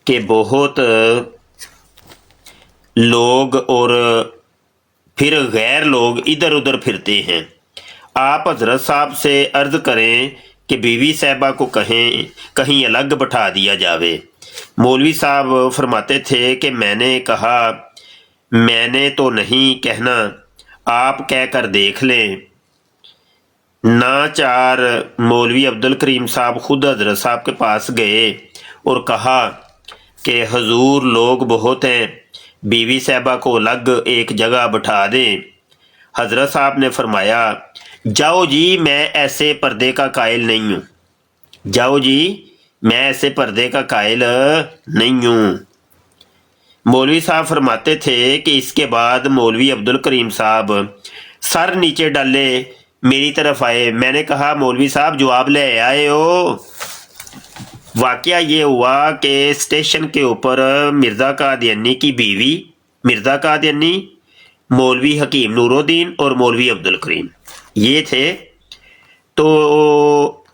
کہ بہت لوگ اور پھر غیر لوگ ادھر ادھر پھرتے ہیں، آپ حضرت صاحب سے عرض کریں کہ بیوی صاحبہ کو کہیں الگ بٹھا دیا جاوے۔ مولوی صاحب فرماتے تھے کہ میں نے کہا میں نے تو نہیں کہنا، آپ کہہ کر دیکھ لیں۔ ناچار مولوی عبد الکریم صاحب خود حضرت صاحب کے پاس گئے اور کہا کہ حضور لوگ بہت ہیں، بیوی صاحبہ کو الگ ایک جگہ بٹھا دیں۔ حضرت صاحب نے فرمایا جاؤ جی، میں ایسے پردے کا قائل نہیں ہوں، جاؤ جی میں ایسے پردے کا قائل نہیں ہوں۔ مولوی صاحب فرماتے تھے کہ اس کے بعد مولوی عبد الکریم صاحب سر نیچے ڈالے میری طرف آئے۔ میں نے کہا مولوی صاحب جو آپ لے آئے ہو، واقعہ یہ ہوا کہ اسٹیشن کے اوپر مرزا قادیانی کی بیوی مرزا قادیانی، مولوی حکیم نور الدین اور مولوی عبد الکریم یہ تھے۔ تو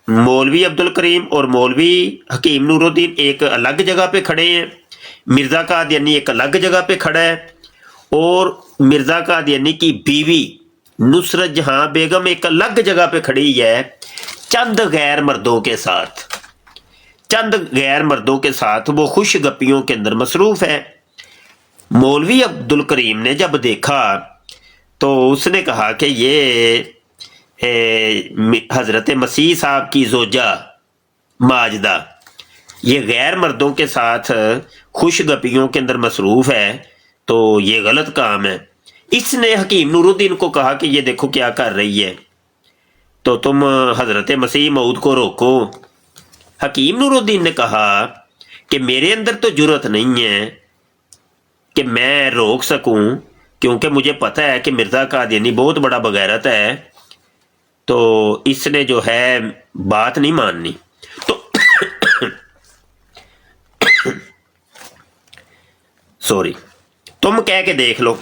مولوی عبد الکریم اور مولوی حکیم نور الدین ایک الگ جگہ پہ کھڑے ہیں، مرزا قادیانی ایک الگ جگہ پہ کھڑا ہے، اور مرزا قادیانی کی بیوی نصرت جہاں بیگم ایک الگ جگہ پہ کھڑی ہے، چند غیر مردوں کے ساتھ وہ خوش گپیوں کے اندر مصروف ہے۔ مولوی عبد الکریم نے جب دیکھا تو اس نے کہا کہ یہ حضرت مسیح صاحب کی زوجہ ماجدہ یہ غیر مردوں کے ساتھ خوش گپیوں کے اندر مصروف ہے، تو یہ غلط کام ہے۔ اس نے حکیم نور الدین کو کہا کہ یہ دیکھو کیا کر رہی ہے، تو تم حضرت مسیح موعود کو روکو۔ حکیم نور الدین نے کہا کہ میرے اندر تو جرأت نہیں ہے کہ میں روک سکوں، کیونکہ مجھے پتہ ہے کہ مرزا قادیانی بہت بڑا بغیرت ہے، تو اس نے جو ہے بات نہیں ماننی۔ تو سوری، تم کہہ کے دیکھ لو۔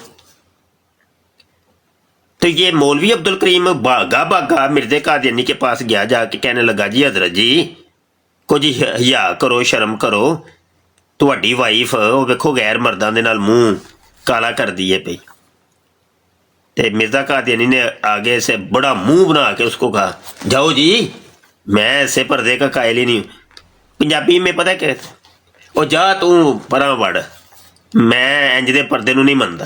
تو یہ مولوی عبد الکریم بھاگا مرزا قادیانی کے پاس گیا، جا کے کہنے لگا جی حضرت جی کچھ حیا کرو، شرم کرو، تہاڈی وائف وہ ویکھو غیر مرداں دے نال منہ کالا کر دیے پئی۔ تے مرزا قادیانی نے آگے سے بڑا منہ بنا کے اس کو کہا جاؤ جی میں ایسے پردے کا قائل ہی نہیں ہوں۔ پنجابی میں پتہ کہ او جا تو پراں وڑ، میں انج دے پردے نو نہیں مندا۔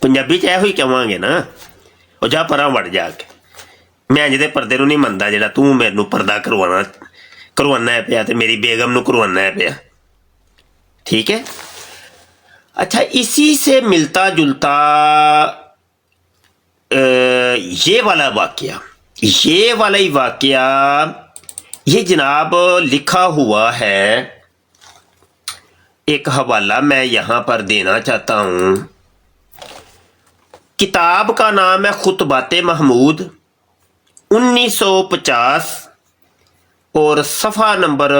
پنجابی چ یہ کہواں گے نا، او جا پراں وڑ جا کے، میں انج دے پردے نو نہیں مندا جڑا تو میرے پردہ کروانا ہے پیا تے میری بیگم نو کروانا ہے پیا، ٹھیک ہے۔ اچھا، اسی سے ملتا جلتا یہ والا واقعہ یہ جناب لکھا ہوا ہے، ایک حوالہ میں یہاں پر دینا چاہتا ہوں۔ کتاب کا نام ہے خطبات محمود، 1950 اور صفحہ نمبر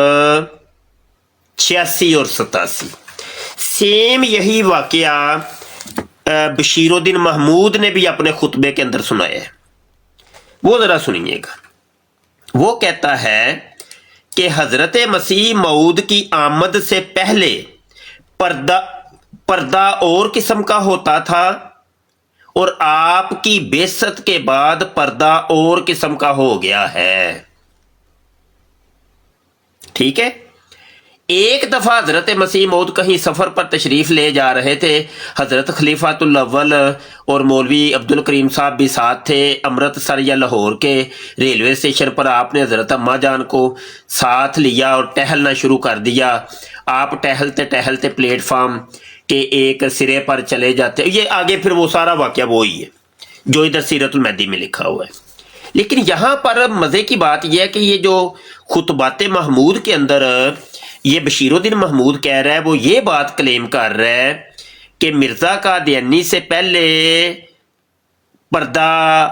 86 اور 87۔ سیم یہی واقعہ بشیر الدین محمود نے بھی اپنے خطبے کے اندر سنایا ہے، وہ ذرا سنیے گا۔ وہ کہتا ہے کہ حضرت مسیح موعود کی آمد سے پہلے پردہ اور قسم کا ہوتا تھا، اور آپ کی بعثت کے بعد پردہ اور قسم کا ہو گیا ہے، ٹھیک ہے۔ ایک دفعہ حضرت مسیح موعود کہیں سفر پر تشریف لے جا رہے تھے، حضرت خلیفۃ الاول اور مولوی عبد الکریم صاحب بھی ساتھ تھے۔ امرتسر یا لاہور کے ریلوے اسٹیشن پر آپ نے حضرت اماں جان کو ساتھ لیا اور ٹہلنا شروع کر دیا۔ آپ ٹہلتے ٹہلتے پلیٹ فارم کے ایک سرے پر چلے جاتے، یہ آگے پھر وہ سارا واقعہ وہی ہے جو ادھر سیرت المہدی میں لکھا ہوا ہے۔ لیکن یہاں پر مزے کی بات یہ ہے کہ یہ جو خطبات محمود کے اندر یہ بشیر الدین محمود کہہ رہا ہے، وہ یہ بات کلیم کر رہا ہے کہ مرزا قادیانی سے پہلے پردہ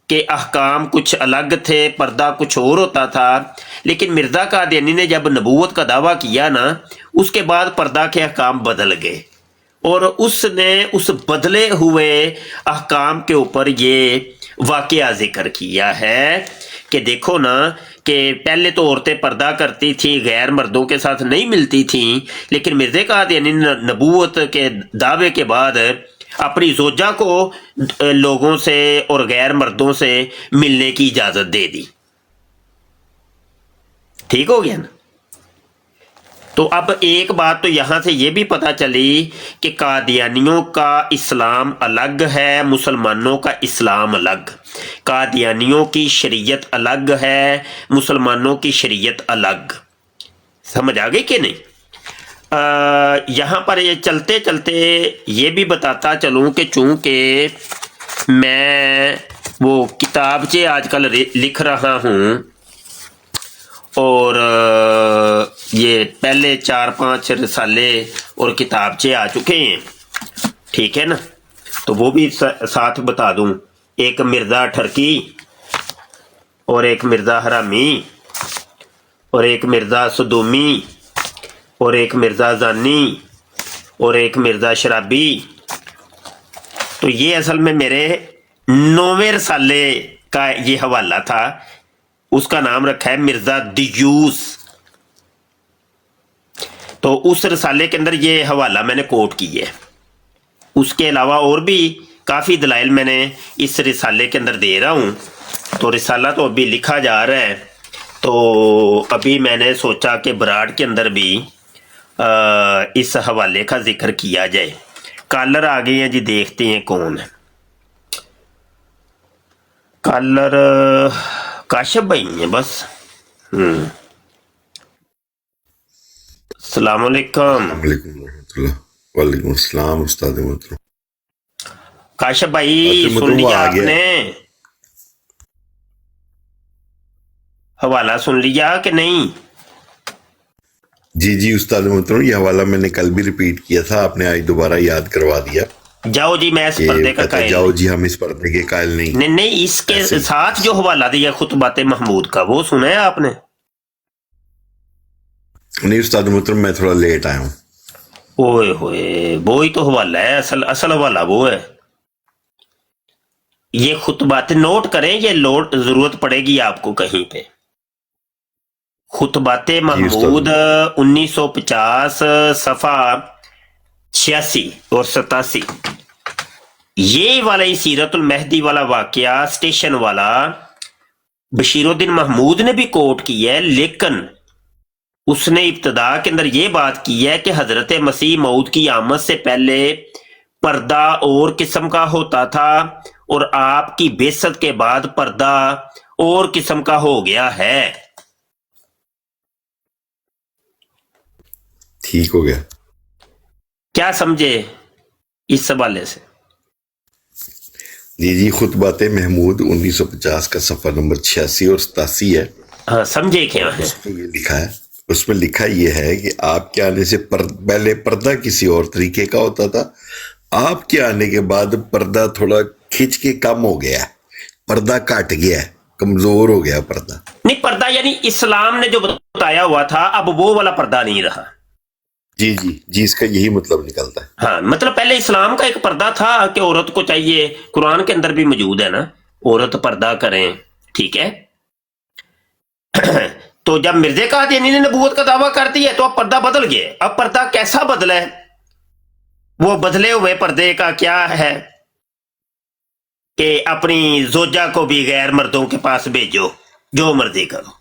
کے احکام کچھ الگ تھے، پردہ کچھ اور ہوتا تھا، لیکن مرزا قادیانی نے جب نبوت کا دعویٰ کیا نا، اس کے بعد پردہ کے احکام بدل گئے، اور اس نے اس بدلے ہوئے احکام کے اوپر یہ واقعہ ذکر کیا ہے کہ دیکھو نا کہ پہلے تو عورتیں پردہ کرتی تھیں، غیر مردوں کے ساتھ نہیں ملتی تھیں، لیکن مرزا قادیانی نے نبوت کے دعوے کے بعد اپنی زوجہ کو لوگوں سے اور غیر مردوں سے ملنے کی اجازت دے دی. ٹھیک ہو گیا نا. تو اب ایک بات تو یہاں سے یہ بھی پتہ چلی کہ قادیانیوں کا اسلام الگ ہے، مسلمانوں کا اسلام الگ. قادیانیوں کی شریعت الگ ہے، مسلمانوں کی شریعت الگ. سمجھ آ گئی کہ نہیں؟ یہاں پر یہ چلتے چلتے یہ بھی بتاتا چلوں کہ چونکہ میں وہ کتابچے آج کل لکھ رہا ہوں اور یہ پہلے 4-5 رسالے اور کتابچے آ چکے ہیں، ٹھیک ہے نا، تو وہ بھی ساتھ بتا دوں. ایک مرزا ٹھرکی اور ایک مرزا حرامی اور ایک مرزا صدومی اور ایک مرزا زانی اور ایک مرزا شرابی. تو یہ اصل میں میرے 9ویں رسالے کا یہ حوالہ تھا، اس کا نام رکھا ہے مرزا دیوس. تو اس رسالے کے اندر یہ حوالہ میں نے کوٹ کی ہے. اس کے علاوہ اور بھی کافی دلائل میں نے اس رسالے کے اندر دے رہا ہوں. تو رسالہ تو ابھی لکھا جا رہا ہے، تو ابھی میں نے سوچا کہ براڈ کے اندر بھی اس حوالے کا ذکر کیا جائے. کالر آ گئے ہیں جی، دیکھتے ہیں کون ہے کالر. کاشف بھائی ہیں بس. السلام علیکم. وعلیکم ورحمۃ اللہ. وعلیکم السلام استاد محترم. کاشف بھائی سن لیا آپ نے؟ حوالہ سن لیا کہ نہیں؟ جی استاد محترم، یہ حوالہ میں نے کل بھی ریپیٹ کیا تھا، آپ نے آج دوبارہ یاد کروا دیا. جاؤ جی، میں اس پردے کا قائل جاؤ جی، ہم اس پردے کے قائل نہیں. نہیں، اس کے ساتھ جو حوالہ دیا خطبات محمود کا وہ سنا ہے آپ نے؟ نہیں استاد محترم، میں تھوڑا لیٹ آیا ہوں. اوئے ہوئے، وہی تو حوالہ ہے، اصل حوالہ وہ ہے. یہ خطبات نوٹ کریں، یہ ضرورت پڑے گی آپ کو کہیں پہ. خطبات محمود 1950 صفحہ 86 اور 87. یہ والا سیرت المہدی والا واقعہ اسٹیشن والا بشیر الدین محمود نے بھی کوٹ کی ہے، لیکن اس نے ابتدا کے اندر یہ بات کی ہے کہ حضرت مسیح موعود کی آمد سے پہلے پردہ اور قسم کا ہوتا تھا اور آپ کی بعثت کے بعد پردہ اور قسم کا ہو گیا ہے. ٹھیک ہو گیا. کیا سمجھے اس حوالے سے؟ جی خطبات محمود 1950 کا صفحہ نمبر 86 اور 87 ہے. ہاں سمجھے کیا ہے؟ یہ لکھا ہے، اس میں لکھا یہ ہے کہ آپ کے آنے سے پہلے پردہ کسی اور طریقے کا ہوتا تھا، آپ کے آنے کے بعد پردہ تھوڑا کھچ کے کم ہو گیا، پردہ کٹ گیا، کمزور ہو گیا پردہ. نہیں، پردہ یعنی اسلام نے جو بتایا ہوا تھا اب وہ والا پردہ نہیں رہا. جی اس کا یہی مطلب نکلتا ہے. ہاں، مطلب پہلے اسلام کا ایک پردہ تھا کہ عورت کو چاہیے، قرآن کے اندر بھی موجود ہے نا، عورت پردہ کریں، ٹھیک ہے. تو جب مرزا قادیانی نے نبوت کا دعویٰ کر دیا تو اب پردہ بدل گیا. اب پردہ کیسا بدلا ہے؟ وہ بدلے ہوئے پردے کا کیا ہے کہ اپنی زوجہ کو بھی غیر مردوں کے پاس بھیجو، جو مرضی کرو،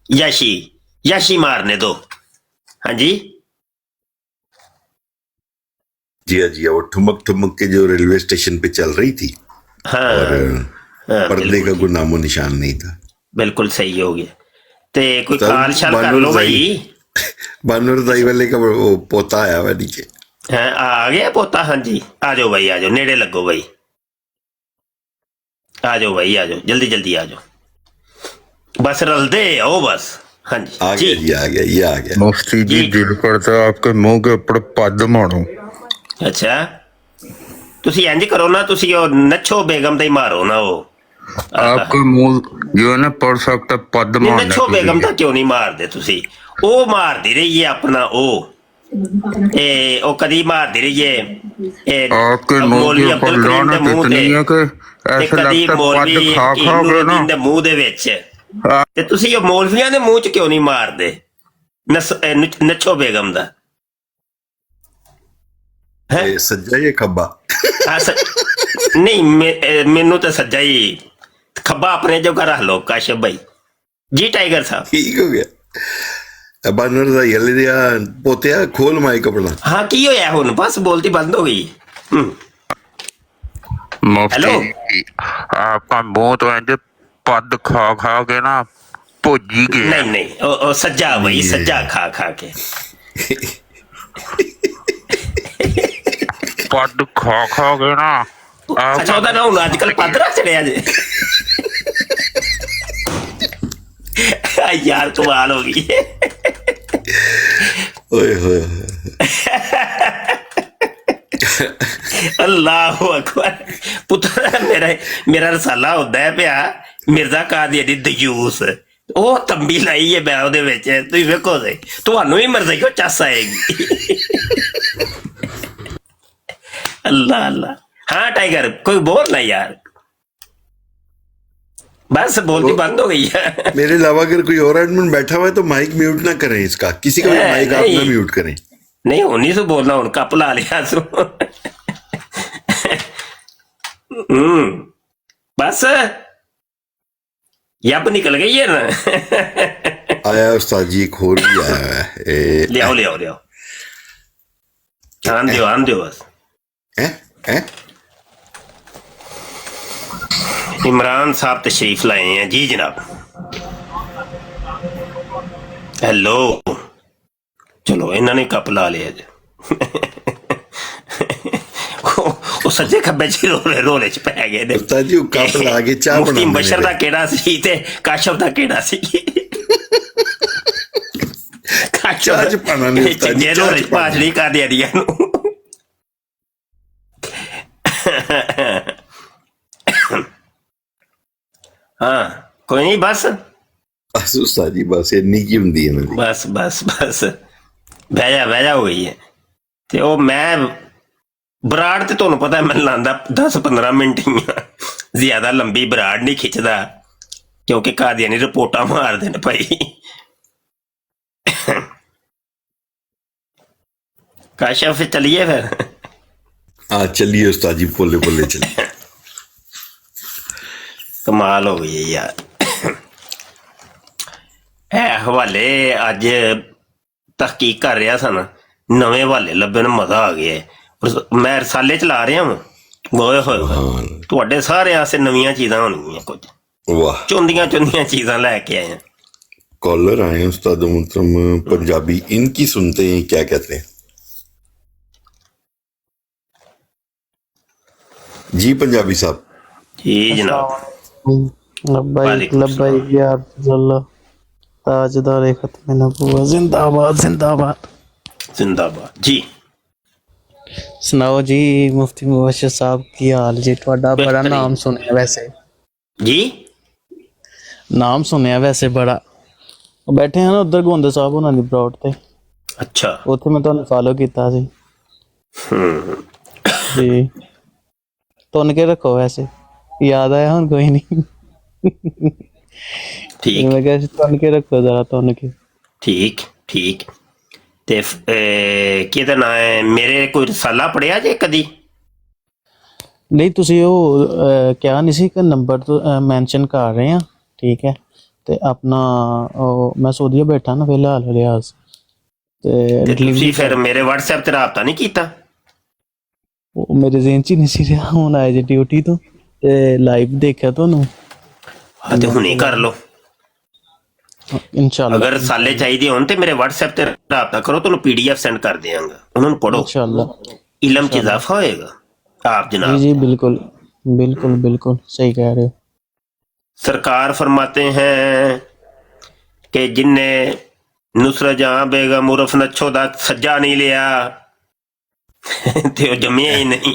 یشی مارنے دو. ہاں جی وہ ٹھمک کے جو ریلوے اسٹیشن پہ چل رہی تھی، اور پردے کا کوئی نام و نشان نہیں تھا. بالکل صحیح ہو گیا. تے کوئی کال شال کر لو بھائی. بانو رضائی والے کا وہ پوتا آیا ہوا نیچے. ہاں آ گیا پوتا. ہاں جی آ جاؤ بھائی، آ جاؤ، نیڑے لگو بھائی، آ جاؤ بھائی، آ جاؤ، جلدی آ جاؤ، بس رل دے آؤ بس. ہاں جی آ گیا یہ آ گیا. مفتی جی دل کرتا ہے آپ کے منہ کے اوپر پد مارو. اچھا تسی انج کرو نا، تسی وہ نچو بیگم دا ہی مارو نا. وہ آپ کا منہ جو ہے نا پرفیکٹ پد مارنا. نچو بیگم دا کیوں نہیں مار دے تسی؟ او مار دی رہی ہے اپنا، او کدی مار دی رہی ہے آپ کے منہ کے اوپر لعنت اتنی ہے کہ ایسا لگتا ہے پد کھا گئے نا. منہ دے وچ ਤੇ ਤੁਸੀਂ ਉਹ ਮੌਲਵੀਆਂ ਦੇ ਮੂੰਹ 'ਚ ਕਿਉਂ ਨਹੀਂ ਮਾਰਦੇ ਨੱਛੋ ਬੇਗਮ ਦਾ ਇਹ ਸੱਜਾ ਜਾਂ ਖੱਬਾ? ਨਹੀਂ ਮੈਨੂੰ ਤਾਂ ਸੱਜਾ ਹੀ, ਖੱਬਾ ਆਪਣੇ ਜੋਗਾ ਰੱਖ ਲਓ ਕਾਸ਼ਫ ਭਾਈ ਜੀ। ਟਾਈਗਰ ਸਾਹਿਬ ਠੀਕ ਹੋ ਗਿਆ। ਬਾਨਰ ਦਾ ਯੱਲੇ ਦਿਆ ਪੋਤਿਆ ਖੋਲ ਮਾਈਕ ਆਪਣਾ। ਹਾਂ ਕੀ ਹੋਇਆ ਹੁਣ? ਬਸ ਬੋਲਤੀ ਬੰਦ ਹੋ ਗਈ। मुफ्ती जी, आपका मुंह तो इंज पद खा खा के ना भुज ही गया। नहीं नहीं ओ सज्जा भाई, सज्जा खा खा के पद खा खा के ना अच्छा ਉਹਦਾ ਨਾ ਹੁਣ ਅੱਜ ਕੱਲ ਪੱਦ ਰੱਖ ਚੜਿਆ ਜੇ। ਯਾਰ ਕਮਾਲ ਹੋ ਗਈ। ਓਏ ਹੋਏ ਅੱਲਾਹੁ ਅਕਬਰ। ਪੁੱਤਰ ਮੇਰਾ ਰਸਾਲਾ ਹੁੰਦਾ ਹੈ ਪਿਆ ਮਿਰਜ਼ਾ ਕਾਦੀਆਨੀ ਦਯੂਸ, ਉਹ ਤੰਬੀ ਲਾਈ ਹੈ ਮੈਂ ਉਹਦੇ ਵਿੱਚ। ਤੁਸੀਂ ਵੇਖੋ ਸਹੀ, ਤੁਹਾਨੂੰ ਵੀ ਮਿਰਜ਼ਾ ਕਿਉਂ ਚੱਸ ਆਏਗੀ। ਅੱਲਾ ਅੱਲਾ। हाँ टाइगर कोई बोल ना यार, बस बोलती बंद हो गई है। मेरे अलावा अगर कोई और एडमिन बैठा हुआ है तो माइक म्यूट ना करें इसका, किसी का भी माइक आप ना म्यूट करें। नहीं उन्हीं से बोलना, उन कप ला लिया सो। बस यप निकल गई है ना। आया उस्ताद जी, एक और भी आया है। ले आओ ले आओ ले आओ, आन दो बस। इमरान साहब तशरीफ लाए हैं जी जनाब। हेलो, चलो इन्होंने कप ला लिया जी। ਉਹ ਸੱਜੇ ਖੱਬੇ ਚ ਰੋਲੇ ਚ ਪੈ ਗਏ ਨੇ। ਉਸਤਾਦ ਜੀ ਉਹ ਕੱਪ ਲਾ ਕੇ ਚਾਹ ਮੁਫਤੀ ਬਣਾਉਂਦੇ ਬਸ਼ਰ ਦਾ ਕਿਹੜਾ ਸੀ ਤੇ ਕਾਸ਼ਫ ਦਾ ਕਿਹੜਾ ਸੀ? ਚਾਹ ਚ ਪਾਣਾ ਨਹੀਂ ਉਸਤਾਦ ਜੀ, ਰੋਲੇ ਚ ਪਾਛੜੀ ਕਰ ਦਿਆ ਦੀਆਂ ਨੂੰ। हाँ कोई नहीं, बस बस उस्ताद जी बस इन्नी की हुंदी है ना जी। बस बस बस बह जा हो गई है। ते ओ मैं बराड़ ते तुहानू पता है मैं लांदा 10-15 मिनट ही ज्यादा लंबी बराड़ नहीं खिंचदा, क्योंकि कादियानी रिपोर्टां मारदे ने भाई। काशफ चलिए फिर। हाँ चलिए उस्ताद जी, बोले बोले चलिए। कमाल हो गई यार। हवाले अज तहकीक कर रहा सन, नवे हवाले लभे ने, मजा आ गया है। मैं रसाले चला रहा हूँ, गोए होए तुहाडे सारे आसे नवीं चीज़ां होणगियां, कुछ वाह चुंदियां चीज़ां लैके आए हैं। कॉलर आए हैं उस्ताद मोहतरम पंजाबी, इनकी सुनते हैं क्या कहते हैं जी पंजाबी साहब। जी जनाब। लब्बाइक लब्बाइक या अब्दुल्ला, ताजदार खत्म नबूवत, जिंदाबाद जिंदाबाद जिंदाबाद जी। सुनाओ जी मुफ्ती मुबशर साहब की हाल जी? ਤੁਹਾਡਾ ਬੜਾ ਨਾਮ ਸੁਣਿਆ ਵੈਸੇ जी, ਨਾਮ ਸੁਣਿਆ ਵੈਸੇ ਬੜਾ। ਉਹ ਬੈਠੇ ਹਨ ਉਧਰ ਗੋਂਦੇ ਸਾਹਿਬ ਉਹਨਾਂ ਦੀ ਬਰੋਡ ਤੇ, अच्छा ਉੱਥੇ ਮੈਂ ਤੁਹਾਨੂੰ ਫਾਲੋ ਕੀਤਾ ਸੀ ਜੀ। ਤੁਨ ਕੇ ਰੱਖੋ ਵੈਸੇ, याद आया ਹੁਣ ਕੋਈ ਨਹੀਂ। ठीक मैं कह तुन के रखो जरा, तुन के ठीक ठीक। ते किहदा नाम है? मेरे कोई रसाला पढ़िया जे कदी? नहीं तुसी ਉਹ ਕਿਹਾ ਨਹੀਂ ਸੀ ਕਿ ਨੰਬਰ ਤੋਂ ਮੈਂਸ਼ਨ ਕਰ ਰਹੇ ਆ, ਠੀਕ ਹੈ? ਤੇ ਆਪਣਾ ਉਹ ਮੈਂ ਸੋਧੀਆ ਬੈਠਾ ਨਾ ਫਿਲਹਾਲ ਰਿਆਜ਼ ਤੇ ਤੁਸੀਂ ਫਿਰ ਮੇਰੇ WhatsApp ਤੇ ਰਾਬਤਾ ਨਹੀਂ ਕੀਤਾ? ਉਹ ਮੇਰੇ ਜ਼ਿਹਨ ਚ ਹੀ ਨਹੀਂ ਸੀ ਰਿਹਾ, ਹੁਣ ਆਏ ਜੇ ਡਿਊਟੀ ਤੋਂ ਤੇ ਲਾਈਵ ਦੇਖਿਆ ਤੁਹਾਨੂੰ। ਹਾਂ ਤੇ ਹੁਣੇ ਕਰ ਲਓ। इंशाल्लाह अगर रसाले चाहिए होन ते मेरे WhatsApp ਤੇ ਰਾਬਤਾ ਕਰੋ, ਤੁਹਾਨੂੰ PDF सेंड कर देंगे, उन्होंने पढ़ो, इंशाल्लाह इल्म ਚ इजाफा होएगा। आप जी जनाब जी बिल्कुल बिल्कुल बिल्कुल सही कह रहे हो। सरकार फरमाते हैं कि जिनने नुसरत जहां बेगम उर्फ नच्छो दा सज्जा नहीं लिया ते वो जमिया ही नहीं।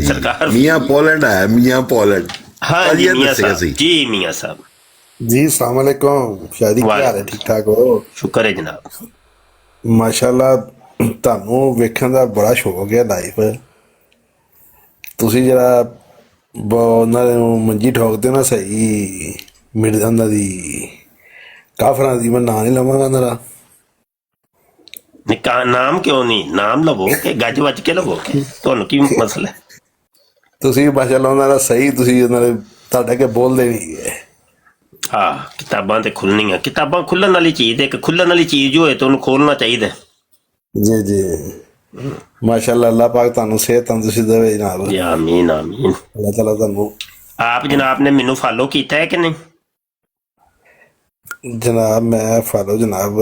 सरकार मियां पोलैंड आया, मियां पोलैंड। हाँ जी ये मियां दसेगा साहब, सही। जी मियां साहब, जी अस्सलाम वालेकुम। शादी क्या हाल है? ठीक ठाक हो? शुक्र है जनाब। ਮਾਸ਼ਾਅੱਲਾ ਤੁਹਾਨੂੰ ਵੇਖਣ ਦਾ ਬੜਾ ਸ਼ੌਕ ਹੋ ਗਿਆ ਲਾਈਫ। ਤੁਸੀਂ ਜਰਾ ਉਹਨਾਂ ਨੂੰ ਮੰਜੀ ਠੋਕਦੇ ਹੋ ਨਾ ਸਹੀ, ਮਿਰਜ਼ਾ ਉਹਨਾਂ ਦੀ ਕਾਫਰਾਂ ਦੀ ਮੈਂ ਨਾਂ ਨਹੀਂ ਲਵਾਂਗਾ ਉਹਨਾਂ ਦਾ। ਨਾਮ ਕਿਉਂ ਨਹੀਂ? ਨਾਮ ਲਵੋ ਕਿ ਗੱਜ ਵੱਜ ਕੇ ਲਵੋ ਕਿ ਤੁਹਾਨੂੰ ਕੀ ਮਸਲਾ ਹੈ? ਤੁਸੀਂ ਮਾਸ਼ਾਅੱਲਾ ਉਹਨਾਂ ਦਾ ਸਹੀ, ਤੁਸੀਂ ਉਹਨਾਂ ਦੇ ਤੁਹਾਡੇ ਅੱਗੇ ਬੋਲਦੇ ਨਹੀਂ ਹੈ। ਹਾਂ, ਕਿਤਾਬਾਂ ਤੇ ਖੁੱਲਣੀਆਂ, ਕਿਤਾਬਾਂ ਖੁੱਲਣ ਵਾਲੀ ਚੀਜ਼ ਹੈ। ਇੱਕ ਖੁੱਲਣ ਵਾਲੀ ਚੀਜ਼ ਹੋਏ ਤਾਂ ਉਹਨੂੰ ਖੋਲਣਾ ਚਾਹੀਦਾ। ਜੀ ਜੀ ਮਾਸ਼ਾਅੱਲਾ, ਅੱਲਾਹ ਪਾਕ ਤੁਹਾਨੂੰ ਸਿਹਤ ਤੰਦਰੁਸਤੀ ਦੇਵੇ ਜਨਾਬ। ਜੀ ਆਮੀਨ ਆਮੀਨ। ਅੱਲਾਹ ਤਾਲਾ ਤੁਹਾਨੂੰ। ਆਪ ਜਨਾਬ ਨੇ ਮੈਨੂੰ ਫਾਲੋ ਕੀਤਾ ਹੈ ਕਿ ਨਹੀਂ? ਜਨਾਬ ਮੈਂ ਫਾਲੋ ਜਨਾਬ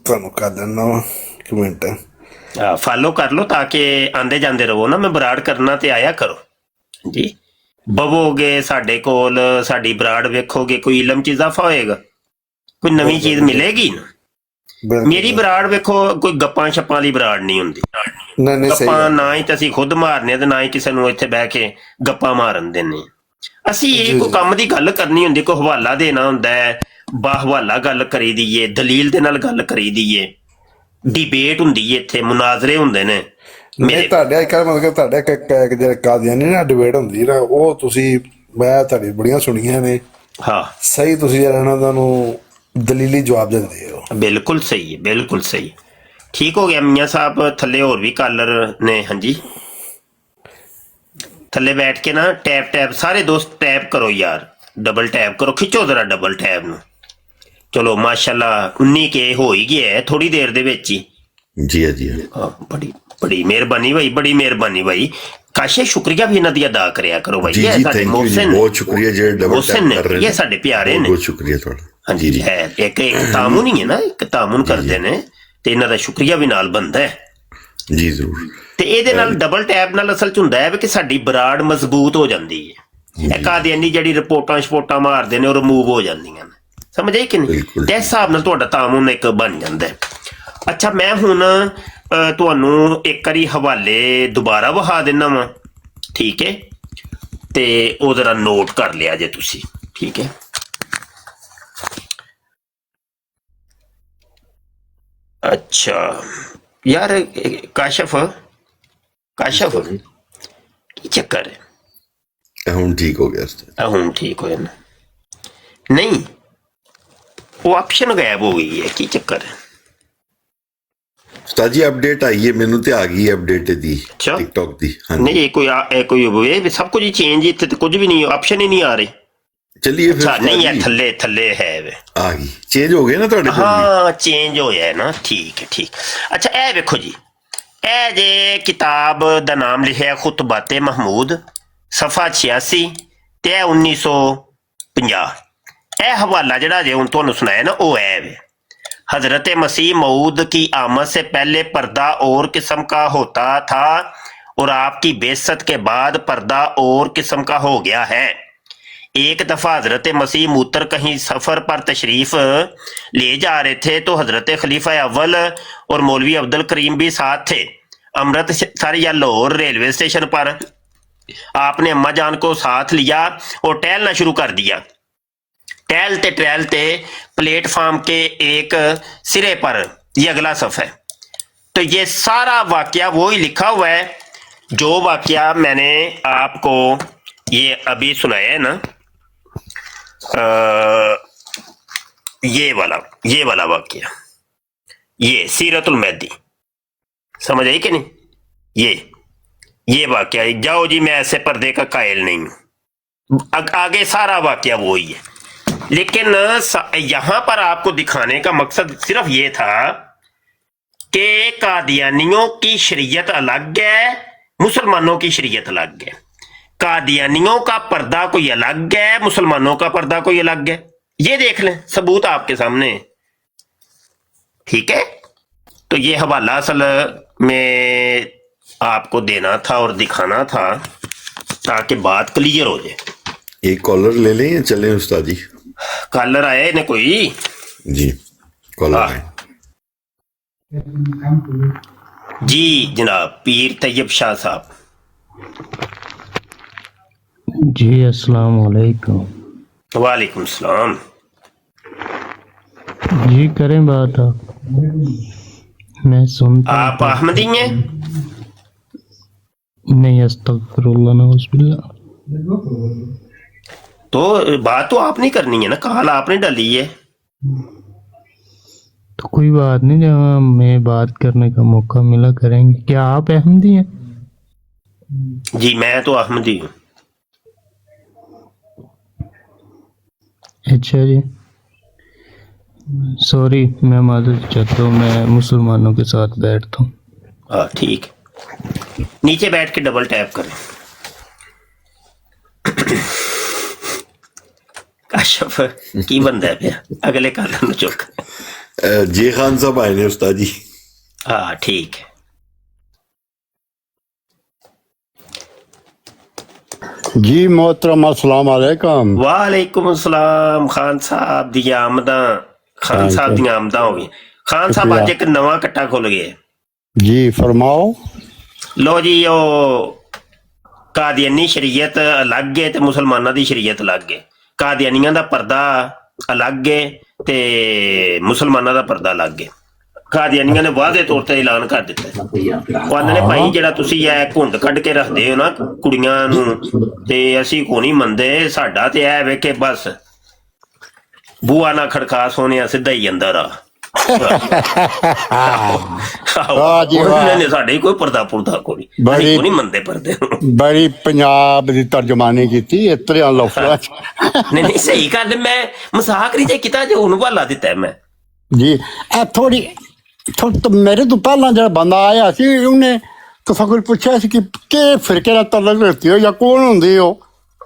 ਤੁਹਾਨੂੰ ਕਰ ਦਿੰਦਾ ਵਾ, ਇੱਕ ਮਿੰਟ। ਫਾਲੋ ਕਰ ਲਓ ਤਾਂ ਕਿ ਆਂਦੇ ਜਾਂਦੇ ਰਹੋ ਨਾ। ਮੈਂ ਬਰਾੜ ਕਰਨਾ ਤੇ ਆਇਆ ਕਰੋ ਜੀ। ਬਵੋਗੇ ਸਾਡੇ ਕੋਲ, ਸਾਡੀ ਬਰਾੜ ਵੇਖੋਗੇ, ਕੋਈ ਇਲਮ ਚ ਇਜ਼ਾਫਾ ਹੋਏਗਾ, ਕੋਈ ਨਵੀਂ ਚੀਜ਼ ਮਿਲੇਗੀ ਨਾ। ਬਿਲਕੁਲ। ਮੇਰੀ ਬਰਾੜ ਵੇਖੋ, ਕੋਈ ਗੱਪਾਂ ਛੱਪਾਂ ਵਾਲੀ ਬਰਾੜ ਨਹੀਂ ਹੁੰਦੀ। ਨਹੀਂ ਨਹੀਂ ਸਹੀ ਗੱਪਾਂ ਗੱਲ। ਨਾ ਹੀ ਤਾਂ ਅਸੀਂ ਖੁਦ ਮਾਰਨੇ ਆ ਤੇ ਨਾ ਹੀ ਕਿਸੇ ਨੂੰ ਇੱਥੇ ਬਹਿ ਕੇ ਗੱਪਾਂ ਮਾਰਨ ਦਿੰਦੇ। ਅਸੀਂ ਇਹ ਕੋਈ ਕੰਮ ਦੀ ਗੱਲ ਕਰਨੀ ਹੁੰਦੀ, ਕੋਈ ਹਵਾਲਾ ਦੇਣਾ ਹੁੰਦਾ ਹੈ, ਬਾਹਵਾਲਾ ਗੱਲ ਕਰੀ ਦੀਏ, ਦਲੀਲ ਦੇ ਨਾਲ ਗੱਲ ਕਰੀ ਦੀਏ, ਡਿਬੇਟ ਹੁੰਦੀ ਹੈ, ਇੱਥੇ ਮੁਨਾਜ਼ਰੇ ਹੁੰਦੇ ਨੇ। ਨਹੀਂ ਤੁਹਾਡੇ ਅੱਜ ਕੱਲ੍ਹ ਮਤਲਬ ਤੁਹਾਡੇ ਜਿਹੜੇ ਕਾਦੀਆਨੀ ਨਾ ਡਿਬੇਟ ਹੁੰਦੀ ਨਾ, ਉਹ ਤੁਸੀਂ ਮੈਂ ਤੁਹਾਡੀ ਬੜੀਆਂ ਸੁਣੀਆਂ ਨੇ। ਹਾਂ ਸਹੀ, ਤੁਸੀਂ ਜਿਹੜਾ ਇਹਨਾਂ ਨੂੰ ਦਲੀਲੀ ਜਵਾਬ ਦਿੰਦੇ ਹੋ। ਬਿਲਕੁਲ ਸਹੀ ਹੈ, ਬਿਲਕੁਲ ਸਹੀ। ਠੀਕ ਹੋ ਗਿਆ ਮੀਆਂ ਸਾਹਿਬ। ਥੱਲੇ ਹੋਰ ਵੀ ਕਾਲਰ ਨੇ। ਹਾਂਜੀ, ਥੱਲੇ ਬੈਠ ਕੇ ਨਾ ਟੈਪ ਟੈਪ, ਸਾਰੇ ਦੋਸਤ ਟੈਪ ਕਰੋ ਯਾਰ, ਡਬਲ ਟੈਪ ਕਰੋ, ਖਿੱਚੋ ਜ਼ਰਾ ਡਬਲ ਟੈਪ ਨੂੰ। ਚਲੋ ਮਾਸ਼ਾਅੱਲਾ 19 ਕੇ ਹੋ ਹੀ ਗਿਆ ਹੈ ਥੋੜੀ ਦੇਰ ਦੇ ਵਿੱਚ ਹੀ। जी जी ਬੜੀ ਬੜੀ ਮਿਹਰਬਾਨੀ ਭਾਈ, ਬੜੀ ਮਿਹਰਬਾਨੀ ਭਾਈ। ਕਾਸ਼ੇ ਸ਼ੁਕਰੀਆ ਵੀ ਇਹਨਾਂ ਦੀ ਅਦਾ ਕਰਿਆ ਕਰੋ ਭਾਈ। जी ਇਹ जी ਸਾਡੇ थैंक यू जी, ਮੋਹਸਿਨ बहुत शुक्रिया जो डबल ਮੋਹਸਿਨ टैप कर ਨੇ, रहे ਇਹ हैं। ਸਾਡੇ ਪਿਆਰੇ बहुत ਨੇ। बहुत शुक्रिया थोड़ा। ਹਾਂਜੀ जी जी ਹੈ, ਇੱਕ ਤਾਮੁਨ ਹੀ ਹੈ ਨਾ, ਇੱਕ ਤਾਮੁਨ ਕਰਦੇ ਨੇ ਤੇ ਇਹਨਾਂ ਦਾ ਸ਼ੁਕਰੀਆ ਵੀ ਨਾਲ ਬਣਦਾ ਹੈ। जी जरूर। ਤੇ ਇਹਦੇ ਨਾਲ ਡਬਲ ਟੈਪ ਨਾਲ ਅਸਲ ਚ ਹੁੰਦਾ ਹੈ ਕਿ ਸਾਡੀ ਬਰਾੜ ਮਜ਼ਬੂਤ ਹੋ ਜਾਂਦੀ ਹੈ। ਇਹ ਕਾਦੀਆਨੀ ਜਿਹੜੀ ਰਿਪੋਰਟਾਂ ਮਾਰਦੇ ਨੇ ਉਹ ਰਿਮੂਵ ਹੋ ਜਾਂਦੀਆਂ ਨੇ। ਸਮਝ ਆਈ ਕਿ ਨਹੀਂ? ਬਿਲਕੁਲ। ਤੇ ਇਸ ਹਿਸਾਬ ਨਾਲ ਤੁਹਾਡਾ ਤਾਮੁਨ ਇੱਕ ਬਣ ਜਾਂਦਾ ਹੈ। ਅੱਛਾ, ਮੈਂ ਹੁਣ ਤੁਹਾਨੂੰ ਇੱਕ ਵਾਰੀ ਹਵਾਲੇ ਦੁਬਾਰਾ ਵਹਾ ਦਿੰਦਾ ਵਾਂ, ਠੀਕ ਹੈ? ਤੇ ਉਹ ਜ਼ਰਾ ਨੋਟ ਕਰ ਲਿਆ ਜੇ ਤੁਸੀਂ, ਠੀਕ ਹੈ? ਅੱਛਾ ਯਾਰ ਕਾਸ਼ਫ ਕੀ ਚੱਕਰ ਹੈ? ਹੁਣ ਠੀਕ ਹੋ ਗਿਆ ਉਸਤਾਦ। ਹੁਣ ਠੀਕ ਹੋਇਆ ਨਾ? ਨਹੀਂ, ਉਹ ਆਪਸ਼ਨ ਗਾਇਬ ਹੋ ਗਈ ਹੈ, ਕੀ ਚੱਕਰ ਹੈ? ਉਸਤਾਦ ਜੀ ਅਪਡੇਟ ਆਈ ਹੈ ਮੈਨੂੰ ਤੇ ਆ ਗਈ ਅਪਡੇਟ ਦੀ ਅੱਛਾ। ਟਿਕਟੌਕ ਦੀ। हाँ ਨਹੀਂ, ਇਹ ਕੋਈ ਹੋਵੇ ਸਭ ਕੁਝ ਹੀ ਚੇਂਜ, ਇੱਥੇ ਤੇ ਕੁਝ ਵੀ ਨਹੀਂ, ਆਪਸ਼ਨ ਹੀ ਨਹੀਂ ਆ ਰਹੀ। चलिए फिर ਅੱਛਾ ਨਹੀਂ, उस्ताद ਇਹ जी, ਥੱਲੇ ਹੈ ਵੇ। आ गई चेंज हो गए ना ਤੁਹਾਡੇ ਕੋਲ ਵੀ। ਹਾਂ ਚੇਂਜ ਹੋਇਆ ਹੈ ਨਾ, ਠੀਕ ਹੈ ਠੀਕ। ਅੱਛਾ ਇਹ ਵੇਖੋ ਜੀ, ਇਹ ਜੇ ਕਿਤਾਬ ਦਾ ਨਾਮ ਲਿਖਿਆ ਖੁਤਬਾਤੇ ਮਹਮੂਦ, ਸਫਾ 86 ਤੇ 1950। ਇਹ ਹਵਾਲਾ ਜਿਹੜਾ ਜੇ ਹੁਣ ਤੁਹਾਨੂੰ ਸੁਣਾਇਆ ਨਾ, ਉਹ ਹੈ ਵੇ। हजरत मसीह मऊद की आमद से पहले पर्दा और किस्म का होता था और आपकी बेइज्जत के बाद पर्दा और किस्म का हो गया है। एक दफ़ा हजरत मसीह मूतर कहीं सफ़र पर तशरीफ़ ले जा रहे थे तो हजरत खलीफा अव्वल और मौलवी अब्दुल करीम भी साथ थे। अमृतसर या लाहौर रेलवे स्टेशन पर आपने अम्मा जान को साथ लिया और टहलना शुरू कर दिया। टहलते प्लेटफार्म के एक सिरे पर, ये अगला सफ़ है, तो ये सारा वाकया वो ही लिखा हुआ है जो वाकया मैंने आपको ये अभी सुनाया है ना। ये वाला वाकया, ये सीरतुल मेहदी, समझ आई कि नहीं? ये वाकया, जाओ जी, मैं ऐसे पर्दे का कायल नहीं हूं। आगे सारा वाकया वो ही है, लेकिन यहां पर आपको दिखाने का मकसद सिर्फ ये था कि कादियानियों की शरीयत अलग है, मुसलमानों की शरीयत अलग है। कादियानियों का पर्दा कोई अलग है, मुसलमानों का पर्दा कोई अलग है। ये देख लें, सबूत आपके सामने है, ठीक है? तो ये हवाला असल में आपको देना था और दिखाना था ताकि बात क्लियर हो जाए। एक कॉलर ले लें या चलें उस्ताद जी? कॉलर आया ना कोई? जी कॉलर हाँ। है। जी जनाब, पीर तैयब शाह साहब। जी अस्सलाम वालेकुम। वालेकुम सलाम। जी करें बात आप, मैं सुनता आप अहमदी हैं? नहीं, अस्तगफिरुल्लाह नऊज़ बिल्लाह। तो बात तो आपने करनी है ना, कॉल आपने डाली है। तो कोई बात नहीं, जब हमें बात करने का मौका मिला करेंगे। क्या आप अहमदी हैं? जी मैं तो अहमदी हूँ। अच्छा जी, सॉरी, मैं माजूर चाहता हूँ, मैं मुसलमानों के साथ बैठता हूँ। हाँ ठीक, नीचे बैठ के डबल टैप करें। काशफ की बंदा है पिया, अगले कालर चुक। जी खान साहब आए ने उस्ताद जी। हाँ ठीक है। जी मोहतरम अस्सलाम वालेकुम। वालेकुम अस्सलाम खान साहब दी आमदा, खान साहब दी आमदा हो गई। खान साहब शुक्रिया। अज एक नवा कट्टा खुल गया। जी फरमाओ। लो जी, ओ कादियानी शरीयत अलग है ते मुसलमाना दी शरीयत अलग है। कादियानियां दा पर्दा अलग है ते मुसलमाना दा पर्दा अलग है। कादियानियां ने वादे तौर ते ऐलान कर दिता है, ਉਹ ਆਂਦੇ ਨੇ ਭਾਈ ਜਿਹੜਾ ਤੁਸੀਂ ਇਹ ਘੁੰਡ ਕੱਢ ਕੇ ਰੱਖਦੇ ਹੋ ਨਾ ਕੁੜੀਆਂ ਨੂੰ, ਤੇ ਅਸੀਂ ਕੋ ਨਹੀਂ ਮੰਨਦੇ, ਸਾਡਾ ਤੇ ਇਹ ਵੇ ਕਿ ਬਸ ਬੂਆ ਨਾ ਖੜਕਾ ਸੋਹਣਿਆ ਸਿੱਧਾ ਹੀ ਅੰਦਰ ਆ। ਵਾਹ ਜੀ ਵਾਹ। ਉਹਨਾਂ ਨੇ ਸਾਡੇ ਕੋਈ ਪਰਦਾ ਪੁਰਦਾ ਕੋਈ ਅਸੀਂ ਕੋ ਨਹੀਂ ਮੰਨਦੇ ਪਰਦੇ ਨੂੰ। ਬੜੀ ਪੰਜਾਬ ਦੀ ਤਰਜਮਾਨੀ ਕੀਤੀ ਇਤਰਿਆਂ ਲਫ਼ਜ਼ਾਂ ਚ। ਨਹੀਂ ਨਹੀਂ ਸਹੀ ਗੱਲ, ਮੈਂ ਮਜ਼ਾਕ ਨਹੀਂ ਜੇ ਕੀਤਾ, ਜੇ ਉਹਨੂੰ ਭਾਲਾ ਦਿੱਤਾ ਮੈਂ। ਜੀ ਇਹ ਥੋੜੀ ਮੇਰੇ ਤੋਂ ਪਹਿਲਾਂ ਜਿਹੜਾ ਬੰਦਾ ਆਇਆ ਸੀ ਉਹਨੇ ਤੁਸੀਂ ਕੋਲ ਪੁੱਛਿਆ ਸੀ ਕਿ ਫਿਰਕੇ ਦਾ ਤਲਕ ਰੱਖਤੀ ਹੋ ਜਾਂ ਕੌਣ ਹੁੰਦੀ ਹੋ?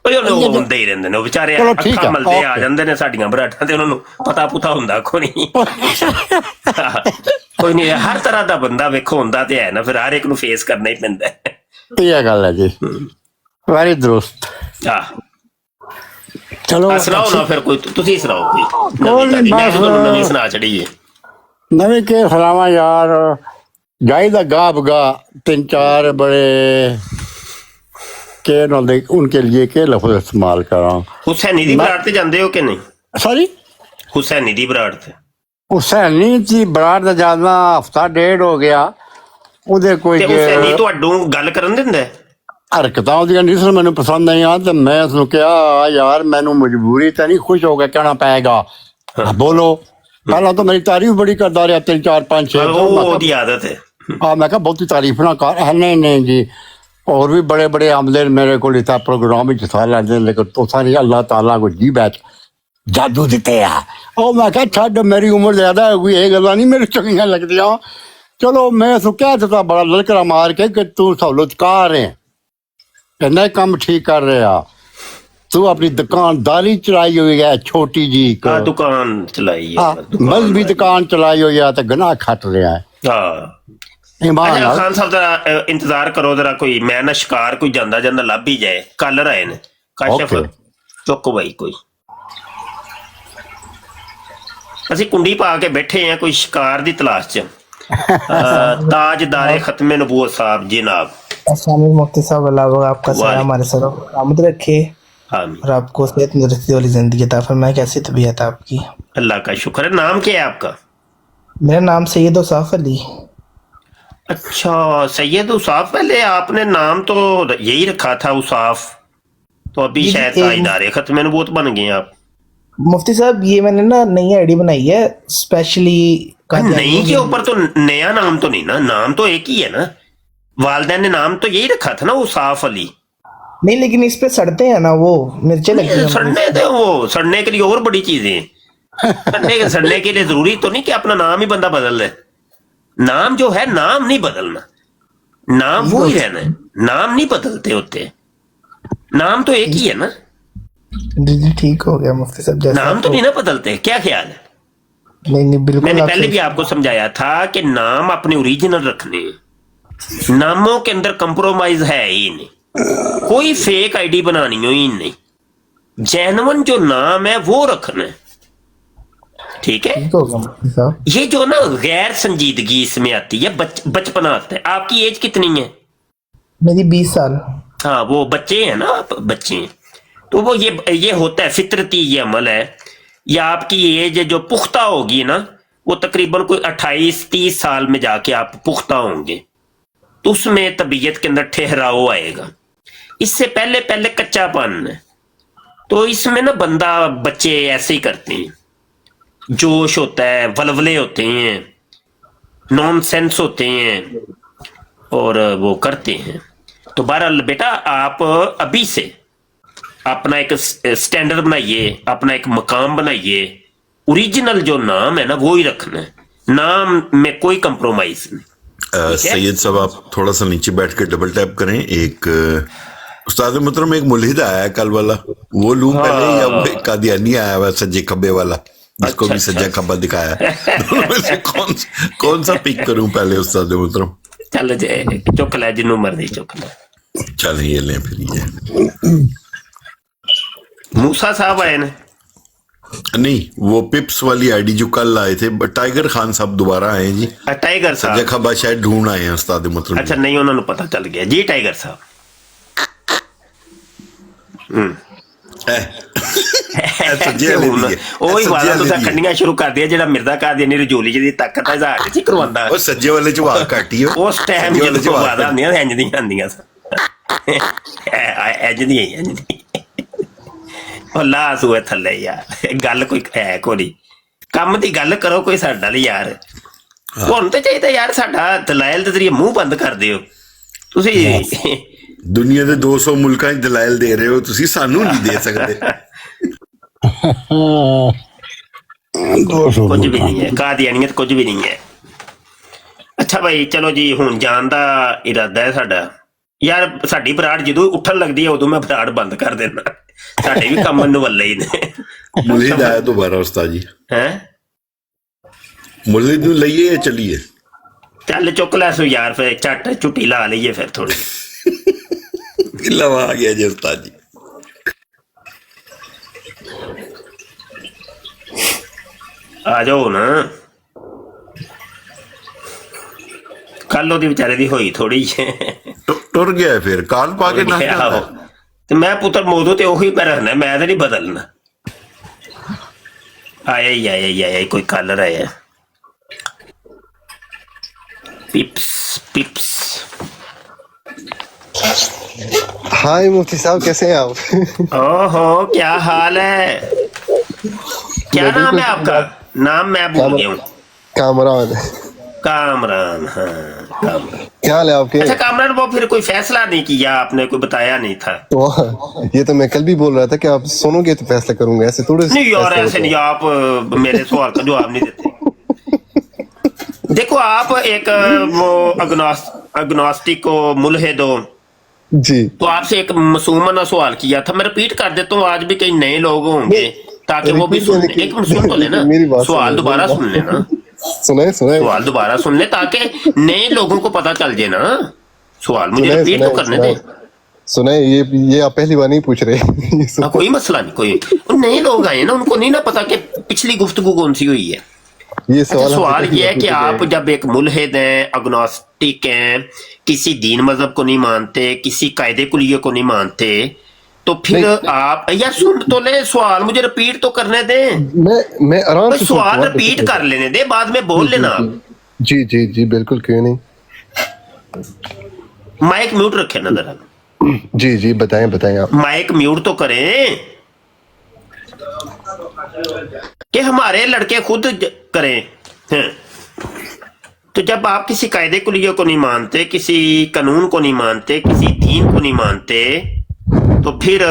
ਉਹ ਲੋਕ ਹੁੰਦੇ ਹੀ ਰਹਿੰਦੇ ਨੇ, ਉਹ ਵਿਚਾਰੇ ਚਲੋ ਠੀਕ ਅੱਖਾਂ ਆ, ਮਲਦੇ ਆ ਓਕੇ। ਜਾਂਦੇ ਨੇ ਸਾਡੀਆਂ ਬਰਾਠਾਂ ਤੇ, ਉਹਨਾਂ ਨੂੰ ਪਤਾ ਪੁਤਾ ਹੁੰਦਾ ਕੋਈ ਨਹੀਂ। ਕੋਈ ਨਹੀਂ, ਹਰ ਤਰ੍ਹਾਂ ਦਾ ਬੰਦਾ ਵੇਖੋ ਹੁੰਦਾ ਤੇ ਹੈ ਨਾ, ਫਿਰ ਹਰ ਇੱਕ ਨੂੰ ਫੇਸ ਕਰਨਾ ਹੀ ਪੈਂਦਾ ਹੈ। ਇਹ ਗੱਲ ਹੈ ਜੀ, ਵੈਰੀ ਦਰੁਸਤ। ਆਹ ਚਲੋ ਸੁਣਾਓ ਨਾ ਫਿਰ, ਕੋਈ ਤੁਸੀਂ ਸੁਣਾਓ ਕੋਈ ਕੋਈ ਨਵੀਂ ਤਾਜ਼ੀ। ਨੀ, ਮੈਂ ਬਸ ਤੁਹਾਨੂੰ ਨਵੀਂ ਸੁਣਾ ਛੜੀਏ। ਨਵੇਂ ਕੇ ਸਲਾਮਾ ਯਾਰ, ਜਾਈ ਦਾ गा बगा तीन चार बड़े के उनके लिए के लफ्ज इस्तेमाल करा। ਹੁਸੈਨੀ ਦੀ ਬਰਾੜ ਤੇ ਜਾਂਦੇ ਹੋ ਕਿ ਨਹੀਂ? सॉरी, ਹੁਸੈਨੀ ਦੀ ਬਰਾੜ ਤੇ हुसैनी जी बराड़ का जाना हफ्ता डेढ़ हो गया। ਉਹਦੇ ਕੋਈ ਤੇ ਹੁਸੈਨੀ ਤੁਹਾਨੂੰ ਗੱਲ ਕਰਨ ਦਿੰਦਾ ਹੈ? ਹਰਕਤਾਂ ਉਹਦੀਆਂ ਨਹੀਂ ਸਨ ਮੈਨੂੰ ਪਸੰਦ ਆਈਆਂ ਤੇ ਮੈਂ ਉਸਨੂੰ ਕਿਹਾ ਯਾਰ ਮੈਨੂੰ ਮਜਬੂਰੀ ਤਾਂ ਨਹੀਂ, ਖੁਸ਼ ਹੋ ਕੇ ਕਹਿਣਾ ਪਏਗਾ ਬੋਲੋ। ਪਹਿਲਾਂ ਤਾਂ ਮੇਰੀ ਤਾਰੀਫ ਬੜੀ ਕਰਦਾ ਰਿਹਾ 3 4 5 6 ਉਹ ਉਹਦੀ ਆਦਤ ਹੈ। ਮੈਂ ਕਿਹਾ ਬਹੁਤੀ ਤਾਰੀਫ ਨਾ ਕਰ। ਨਹੀਂ ਨਹੀਂ ਜੀ, ਹੋਰ ਵੀ ਬੜੇ ਬੜੇ ਆਮਲੇ ਮੇਰੇ ਕੋਲ ਇੱਥੇ ਪ੍ਰੋਗਰਾਮ ਵਿੱਚ ਹਿੱਸਾ ਲੈਂਦੇ, ਲੇਕਿਨ ਉਹ ਸਾਰੇ ਅੱਲਾਹ ਤਾਲਾ ਕੋ ਜੀ ਬੈਠ ਜਾਦੂ ਦਿੱਤੇ ਆ। ਉਹ ਮੈਂ ਕਿਹਾ ਛੱਡ, ਮੇਰੀ ਉਮਰ ਜ਼ਿਆਦਾ ਹੋ ਗਈ, ਇਹ ਗੱਲਾਂ ਨਹੀਂ ਮੈਨੂੰ ਚੰਗੀਆਂ ਲੱਗਦੀਆਂ। ਚਲੋ ਮੈਂ ਉਸਨੂੰ ਕਹਿ ਦਿੱਤਾ ਬੜਾ ਲਲਕਰਾ ਮਾਰ ਕੇ ਕਿ ਤੂੰ ਸਹੂਲਤਕਾਰ ਹੈ, ਕਹਿੰਦਾ ਕੰਮ ਠੀਕ ਕਰ ਰਿਹਾ, ਤੂੰ ਆਪਣੀ ਦੁਕਾਨਦਾਰੀ ਚਲਾਈ ਹੋਈ ਹੈ ਛੋਟੀ ਜੀ ਆ ਦੁਕਾਨ ਚਲਾਈ ਹੈ, ਮਜ਼ਹਬੀ ਦੁਕਾਨ ਚਲਾਈ ਹੋਈ ਹੈ ਤੇ ਗੁਨਾਹ ਖੱਟ ਰਿਹਾ ਹੈ। ਹਾਂ। ਈਮਾਨ ਅੱਛਾ ਨਾਲ ਖਾਨ ਸਾਹਿਬ ਦਾ ਇੰਤਜ਼ਾਰ ਕਰੋ ਜਰਾ, ਕੋਈ ਮੈਂ ਨਾ ਸ਼ਿਕਾਰ ਕੋਈ ਜਾਂਦਾ ਜਾਂਦਾ ਲੱਭ ਹੀ ਜਾਏ। ਕੱਲ ਰਹੇ ਨੇ ਕਾਸ਼ਫ, Okay. ਚੁੱਕ ਬਾਈ ਕੋਈ। ਅਸੀਂ ਕੁੰਡੀ ਪਾ ਕੇ ਬੈਠੇ ਆ ਕੋਈ ਸ਼ਿਕਾਰ ਦੀ ਤਲਾਸ਼ ਚ। ताजदार खत्म नबूवत साहब जनाब। अस्सलाम मुफ्ती साहब, अल्लाह आपका सलाम हमारे सर आमद रखे और आपको सेहत तंदुरुस्ती वाली जिंदगी अता फरमाए। कैसी तबीयत है आपकी? अल्लाह का शुक्र है। नाम क्या है आपका? मेरा नाम सैयद उसाफ अली। अच्छा सैयद उसाफ, पहले आपने नाम तो यही रखा था उसाफ, तो अभी जी, शायद ताजदार खत्म नबूवत बन गए आप। मुफ्ती साहब ये मैंने ना नई आईडी बनाई है स्पेशली। नहीं के ऊपर तो नया नाम तो नहीं ना, नाम तो एक ही है ना। वालिदैन ने नाम तो यही रखा था ना उसाफ अली। नहीं लेकिन इस पे सड़ते हैं ना वो मिर्चें लगती हैं। सड़ने थे वो, सड़ने के लिए और बड़ी चीजें सड़ने के लिए जरूरी तो नहीं कि अपना नाम ही बंदा बदल दे। नाम जो है नाम नहीं बदलना, नाम वो ही रहना है, नाम नहीं बदलते होते, नाम तो एक ही है ना। जी जी ठीक हो गया मुफ्ती साहब, जैसा नाम तो नहीं ना बदलते, क्या ख्याल है? नहीं नहीं बिल्कुल। मैंने आप पहले सही- भी आपको समझाया था कि नाम अपने ओरिजिनल रखने हैं। नामों के अंदर कंप्रोमाइज है ही नहीं, कोई फेक आईडी बनानी हो ही नहीं, जेन्युइन जो नाम है वो रखना है, ठीक है। ठीक हो गया मुफ्ती साहब। ये जो ना गैर संजीदगी इसमें आती है, बचपना आता है। आपकी एज कितनी है? मेरी 20 साल। हाँ वो बच्चे हैं ना, आप बच्चे हैं, तो वो ये होता है, फितरती ये अमल है। या आपकी एज जो पुख्ता होगी ना, वो तकरीबन कोई 28-30 साल में जाके आप पुख्ता होंगे, तो उसमें तबीयत के अंदर ठहराव आएगा। इससे पहले पहले कच्चापन है, तो इसमें ना बंदा बच्चे ऐसे ही करते हैं, जोश होता है, वलवले होते हैं, नॉनसेंस होते हैं और वो करते हैं। तो बहरहाल बेटा आप अभी से अपना एक स्टैंडर्ड बनाइए, अपना एक मकाम बनाइए, ओरिजिनल जो नाम है ना वो ही रखना है, नाम में कोई कंप्रोमाइज नहीं। सैयद साहब आप थोड़ा सा नीचे बैठ के डबल टैप करें। एक उस्ताद मोहतरम एक मुल्हिद आया है कल वाला, वो लूं पहले या वो एक कादियानी आया हुआ सज्जे खब्बे वाला जिसको भी सज्जा खब्बा दिखाया है? कौन सा पिक करूं पहले उस्ताद मोहतरम? चल चुक ले जिन्नू मर्जी चुक ले। चल ये लें फिर ये मूसा साहब आए ना? नहीं, वो पिप्स वाली आईडी जो कल आए थे। टाइगर खान साहब दोबारा आए जी। टाइगर साहब सज्जा खब्बा शायद ढूंढ आए हैं उस्ताद मोहतरम। अच्छा नहीं, उन्होंने पता चल गया जी टाइगर साहब। ਉਹੀ ਵਾਲਾ ਤੁਸੀਂ ਕੱਢੀਆਂ ਸ਼ੁਰੂ ਕਰ ਦਿਆ ਜਿਹੜਾ ਮਿਰਜ਼ਾ ਕਾਦੀਆਨੀ ਰਜੂਲੀ ਜਿਹਦੀ ਤਾਕਤ ਦਾ ਇਜ਼ਹਾਰ ਨਹੀਂ ਕਰਵਾਉਂਦਾ। ਉਹ ਸੱਜੇ ਵਾਲੇ ਚ ਵਾਹ ਘੱਟ ਹੀ ਉਸ ਟਾਈਮ ਜਦੋਂ ਵਾਦਾ ਹੁੰਦੀਆਂ ਇੰਜ ਦੀਆਂ ਆਉਂਦੀਆਂ ਇੰਜ ਦੀਆਂ ਉਹ ਲਾ ਸੂਏ ਥੱਲੇ ਯਾਰ। ਗੱਲ ਕੋਈ ਹੈ ਕੋਈ ਕੰਮ ਦੀ ਗੱਲ ਕਰੋ ਕੋਈ ਸਾਡਾ ਲਈ ਯਾਰ। ਤੁਹਾਨੂੰ ਤੇ ਚਾਹੀਦਾ ਯਾਰ ਸਾਡਾ ਦਲਾਇਲ ਦੇ ਜ਼ਰੀਏ ਮੂੰਹ ਬੰਦ ਕਰ ਦਿਓ ਤੁਸੀਂ। ਦੁਨੀਆ ਦੇ 200 ਮੁਲਕਾਂ 'ਚ ਦਲਾਇਲ ਦੇ ਰਹੇ ਹੋ ਤੁਸੀਂ, ਸਾਨੂੰ ਨਹੀਂ ਦੇ ਸਕਦੇ। ਕੁਝ ਵੀ ਨਹੀਂ ਹੈ, ਕਾਦੀਆਨੀਅਤ ਕੁਝ ਵੀ ਨਹੀਂ ਹੈ। ਅੱਛਾ ਭਾਈ ਚਲੋ ਜੀ, ਹੁਣ ਜਾਣ ਦਾ ਇਰਾਦਾ ਹੈ ਸਾਡਾ। ਯਾਰ ਸਾਡੀ ਬਰਾੜ ਜਦੋਂ ਉੱਠਣ ਲੱਗਦੀ ਹੈ ਉਦੋਂ ਮੈਂ ਬਰਾੜ ਬੰਦ ਕਰ ਦਿੰਦਾ। ਸਾਡੇ ਵੀ ਕੰਮ ਨਵੱਲੇ ਹੀ ਨੇ। ਮੁਲਹਿਦ ਆਇਆ ਦੁਬਾਰਾ ਉਸਤਾਦ ਜੀ। ਹੈ ਮੁਲਹਿਦ ਨੂੰ ਲਈਏ ਜਾਂ ਚੱਲੀਏ? ਚੱਲ ਚੁੱਕ ਲੈ ਸੋ ਯਾਰ, ਫਿਰ ਝੱਟ ਝੁੱਟੀ ਲਾ ਲਈਏ ਫਿਰ ਥੋੜੀ। ਲਵਾ ਆ ਗਿਆ ਜੀ ਉਸਤਾਦ ਜੀ। ਆ ਜਾਓ ਨਾ। ਕੱਲ ਉਹਦੀ ਵਿਚਾਰੇ ਦੀ ਹੋਈ ਥੋੜੀ ਟੁਰ ਗਿਆ ਫਿਰ ਕਾਲ ਪਾ ਕੇ ਨਾ। ਤੇ ਮੈਂ ਪੁੱਤਰ ਮੋਦੋ ਤੇ ਉਹੀ ਪੈ ਰਹਿਣਾ, ਮੈਂ ਤੇ ਨਹੀਂ ਬਦਲਣਾ। ਆਇਆ ਹੀ ਆਇਆ ਕੋਈ ਕਲਰ ਆਇਆ। पिप्स पिप्स। हाय मुफ्ती साहब, कैसे हैं आप? ओहो क्या हाल है? क्या नाम है आपका? नाम मैं भूल गया हूँ। कामरान। कामरान, हाँ कामरान। क्या हाल है आपके? अच्छा कामरान, वो फिर कोई फैसला नहीं किया आपने, कोई बताया नहीं था? तो ये तो मैं कल भी बोल रहा था कि आप सुनोगे तो फैसला करूंगा, ऐसे थोड़े नहीं यार ऐसे नहीं, आप मेरे सवाल का जवाब नहीं देते। देखो आप एक वो अग्नोस्टिक हो, मुल्हिद हो जी, तो आपसे एक मासूमाना सवाल किया था, मैं रिपीट कर देता हूँ, आज भी कई नए लोग होंगे ताकि वो भी सुन। एक मिनट सुन तो लेना, सवाल दोबारा सुन लेना। सुनाए सवाल दोबारा सुन ले ताकि नए लोगों को पता चल जाए ना। सवाल मुझे रिपीट तो करने दे। सुनाए, ये आप पहली बार नहीं पूछ रहे। कोई मसला नहीं, कोई नए लोग आए ना, उनको नहीं ना पता कि पिछली गुफ्तगू कौन सी हुई है। ये सवाल ये है कि आप जब एक मुल्हिद हैं, अग्नोस्टिक हैं, किसी दीन मजहब को नहीं मानते, किसी कायदे कुलिये को नहीं मानते, तो फिर आप यार सुन तो ले सवाल, मुझे रिपीट तो करने दे। मैं आराम से सवाल रिपीट कर लेने दे, बाद में बोल लेना आप। जी जी जी बिल्कुल, क्यों नहीं। माइक म्यूट रखे ना जरा। जी जी बताएं आप। माइक म्यूट तो करें कि हमारे लड़के खुद करें हैं। तो जब आप किसी कायदे कुलिये को नहीं मानते, किसी कानून को नहीं मानते, किसी दीन को नहीं मानते, तो फिर